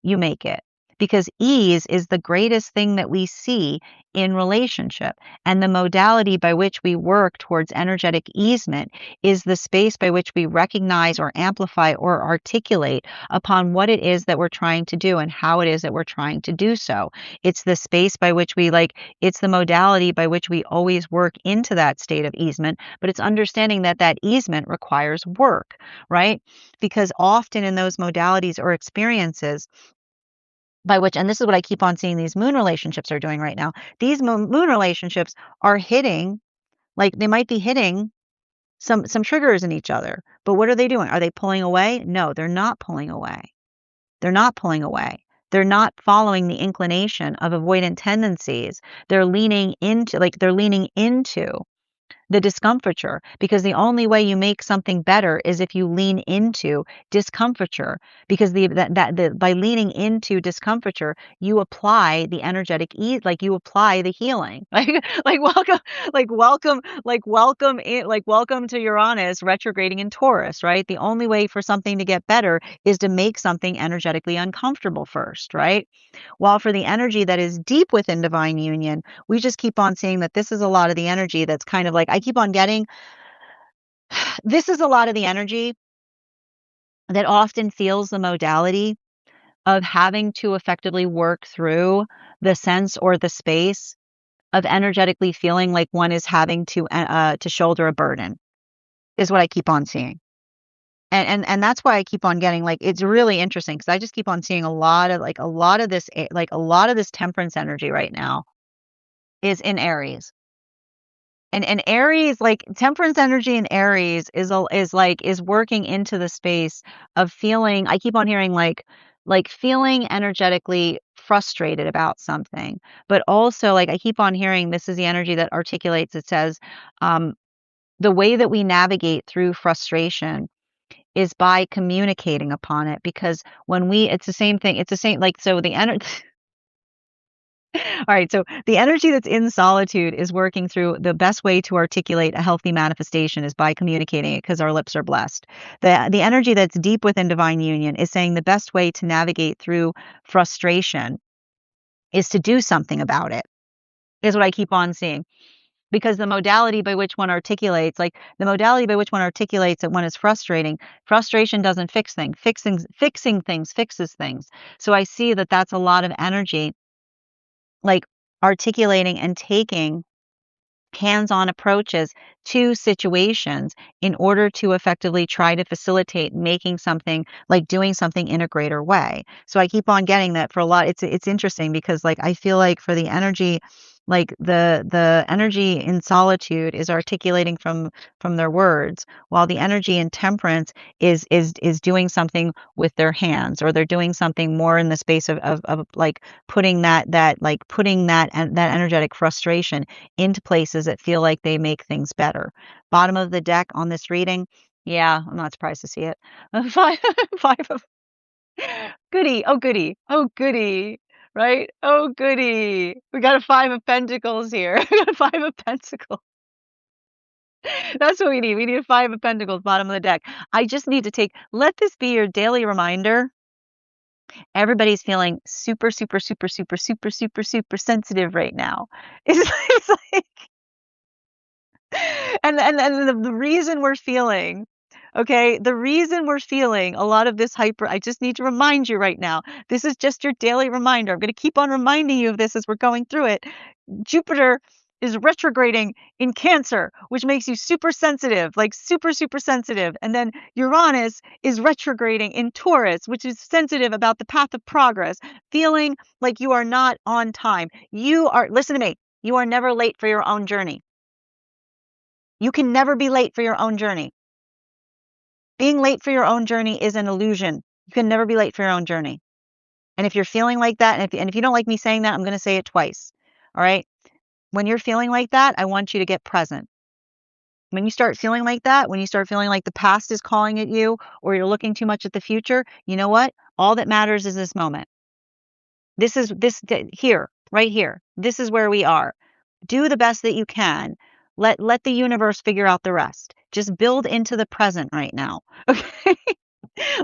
you make it. Because ease is the greatest thing that we see in relationship. And the modality by which we work towards energetic easement is the space by which we recognize or amplify or articulate upon what it is that we're trying to do and how it is that we're trying to do so. It's the space by which it's the modality by which we always work into that state of easement, but it's understanding that that easement requires work, right? Because often in those modalities or experiences, by which, and this is what I keep on seeing these moon relationships are doing right now. These moon relationships are hitting, like they might be hitting some triggers in each other. But what are they doing? Are they pulling away? No, they're not pulling away. They're not pulling away. They're not following the inclination of avoidant tendencies. They're leaning into the discomfiture, because the only way you make something better is if you lean into discomfiture, because by leaning into discomfiture you apply the energetic ease, like you apply the healing, like welcome welcome to Uranus retrograding in Taurus, right? The only way for something to get better is to make something energetically uncomfortable first, right? While for the energy that is deep within divine union, we just keep on seeing that this is a lot of the energy that's kind of like, I keep on getting, this is a lot of the energy that often feels the modality of having to effectively work through the sense or the space of energetically feeling like one is having to shoulder a burden, is what I keep on seeing. And that's why I keep on getting, like, it's really interesting because I just keep on seeing a lot of this temperance energy right now is in Aries. And Aries, like temperance energy in Aries is working into the space of feeling, I keep on hearing like feeling energetically frustrated about something. But also, like, I keep on hearing this is the energy that articulates, it says, the way that we navigate through frustration is by communicating upon it, because it's the same thing. It's the same, like, so the energy. All right, so the energy that's in solitude is working through, the best way to articulate a healthy manifestation is by communicating it, because our lips are blessed. The energy that's deep within divine union is saying the best way to navigate through frustration is to do something about it, is what I keep on seeing. Because the modality by which one articulates, that one is frustrating, frustration doesn't fix things. Fixing things fixes things. So I see that that's a lot of energy, like articulating and taking hands-on approaches to situations in order to effectively try to facilitate making something, like doing something in a greater way. So I keep on getting that for a lot. It's interesting because like I feel like for the energy, like the energy in solitude is articulating from their words, while the energy in temperance is doing something with their hands, or they're doing something more in the space of like putting that energetic frustration into places that feel like they make things better. Bottom of the deck on this reading, yeah, I'm not surprised to see it. Five, five of goody, oh goody, oh goody, right? Oh goody. We got a five of pentacles here. We got a five of pentacles. That's what we need. We need a five of pentacles, bottom of the deck. I just need to let this be your daily reminder. Everybody's feeling super, super, super, super, super, super, super sensitive right now. It's like and the reason we're feeling, okay, the reason we're feeling a lot of this hyper, I just need to remind you right now, this is just your daily reminder. I'm going to keep on reminding you of this as we're going through it. Jupiter is retrograding in Cancer, which makes you super sensitive, like super, super sensitive. And then Uranus is retrograding in Taurus, which is sensitive about the path of progress, feeling like you are not on time. Listen to me, you are never late for your own journey. You can never be late for your own journey. Being late for your own journey is an illusion. You can never be late for your own journey. And if you're feeling like that, and if you don't like me saying that, I'm going to say it twice. All right? When you're feeling like that, I want you to get present. When you start feeling like that, when you start feeling like the past is calling at you, or you're looking too much at the future, you know what? All that matters is this moment. Here, right here. This is where we are. Do the best that you can. Let the universe figure out the rest. Just build into the present right now. Okay?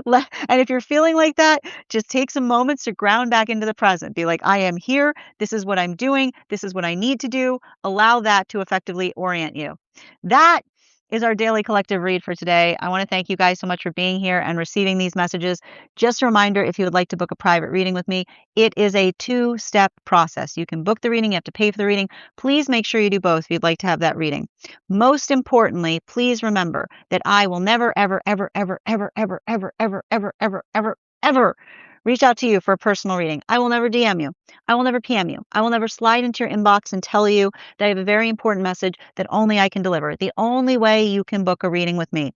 And if you're feeling like that, just take some moments to ground back into the present. Be like, I am here. This is what I'm doing. This is what I need to do. Allow that to effectively orient you. That is our daily collective read for today. I want to thank you guys so much for being here and receiving these messages. Just a reminder, if you would like to book a private reading with me, it is a 2-step process. You can book the reading, you have to pay for the reading. Please make sure you do both if you'd like to have that reading. Most importantly, please remember that I will never, ever, ever, ever, ever, ever, ever, ever, ever, ever, ever, ever reach out to you for a personal reading. I will never DM you. I will never PM you. I will never slide into your inbox and tell you that I have a very important message that only I can deliver. The only way you can book a reading with me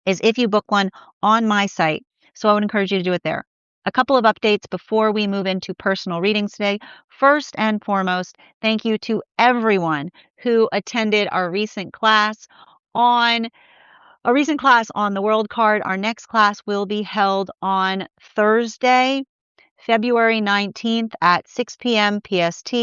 is if you book one on my site. So I would encourage you to do it there. A couple of updates before we move into personal readings today. First and foremost, thank you to everyone who attended our recent class on the world card. Our next class will be held on Thursday, February 19th at 6 p.m. PST,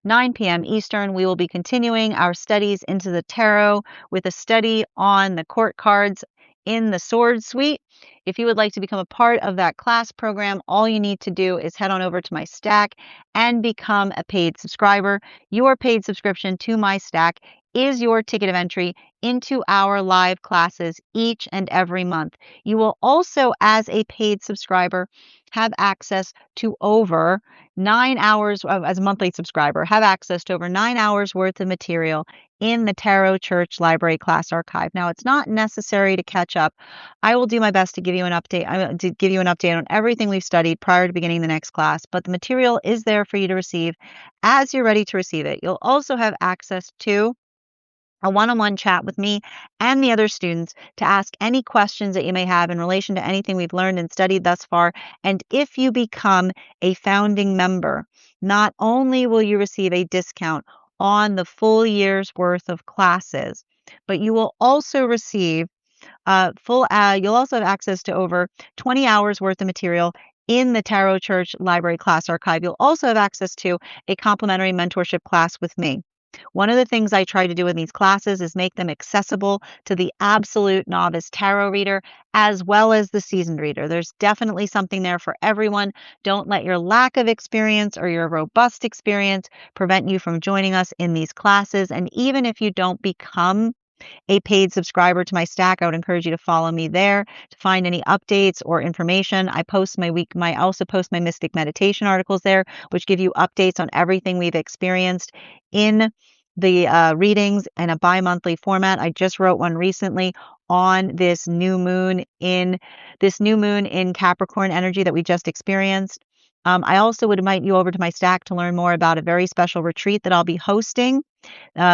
9 p.m. Eastern. We will be continuing our studies into the tarot with a study on the court cards in the Sword Suite. If you would like to become a part of that class program, all you need to do is head on over to my stack and become a paid subscriber. Your paid subscription to my stack is your ticket of entry into our live classes each and every month. You will also, as a paid subscriber, have access to over 9 hours, as a monthly subscriber, have access to over 9 hours worth of material in the Tarot Church Library Class Archive. Now, it's not necessary to catch up. I will do my best to give you an update. On everything we've studied prior to beginning the next class, but the material is there for you to receive as you're ready to receive it. You'll also have access to a one-on-one chat with me and the other students to ask any questions that you may have in relation to anything we've learned and studied thus far. And if you become a founding member, not only will you receive a discount on the full year's worth of classes, but you will also receive you'll also have access to over 20 hours worth of material in the Tarot Church Library Class Archive. You'll also have access to a complimentary mentorship class with me. One of the things I try to do in these classes is make them accessible to the absolute novice tarot reader as well as the seasoned reader. There's definitely something there for everyone. Don't let your lack of experience or your robust experience prevent you from joining us in these classes. And even if you don't become a paid subscriber to my stack, I would encourage you to follow me there to find any updates or information. I also post my mystic meditation articles there, which give you updates on everything we've experienced in the readings in a bi-monthly format. I just wrote one recently on this new moon in Capricorn energy that we just experienced. I also would invite you over to my stack to learn more about a very special retreat that I'll be hosting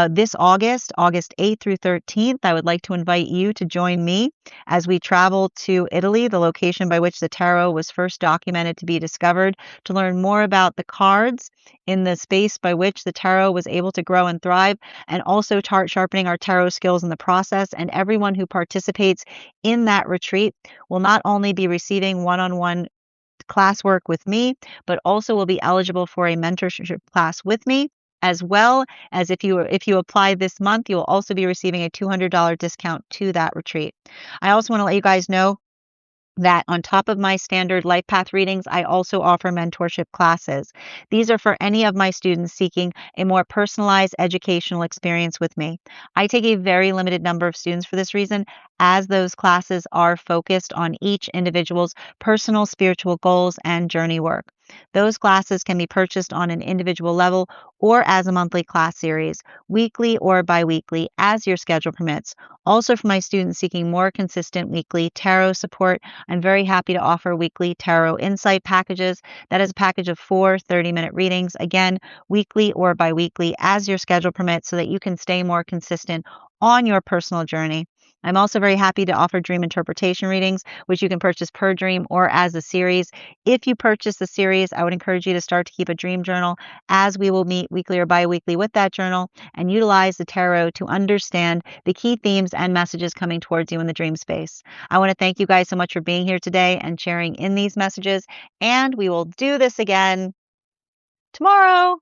this August 8th through 13th. I would like to invite you to join me as we travel to Italy, the location by which the tarot was first documented to be discovered, to learn more about the cards in the space by which the tarot was able to grow and thrive, and also sharpening our tarot skills in the process. And everyone who participates in that retreat will not only be receiving one-on-one classwork with me, but also will be eligible for a mentorship class with me, as well as if you apply this month, you will also be receiving a $200 discount to that retreat. I also want to let you guys know that on top of my standard life path readings, I also offer mentorship classes. These are for any of my students seeking a more personalized educational experience with me. I take a very limited number of students for this reason, as those classes are focused on each individual's personal spiritual goals and journey work. Those classes can be purchased on an individual level or as a monthly class series, weekly or biweekly, as your schedule permits. Also, for my students seeking more consistent weekly tarot support, I'm very happy to offer weekly tarot insight packages. That is a package of 4 30-minute readings, again, weekly or biweekly, as your schedule permits, so that you can stay more consistent on your personal journey. I'm also very happy to offer dream interpretation readings, which you can purchase per dream or as a series. If you purchase the series, I would encourage you to start to keep a dream journal, as we will meet weekly or biweekly with that journal and utilize the tarot to understand the key themes and messages coming towards you in the dream space. I want to thank you guys so much for being here today and sharing in these messages, and we will do this again tomorrow.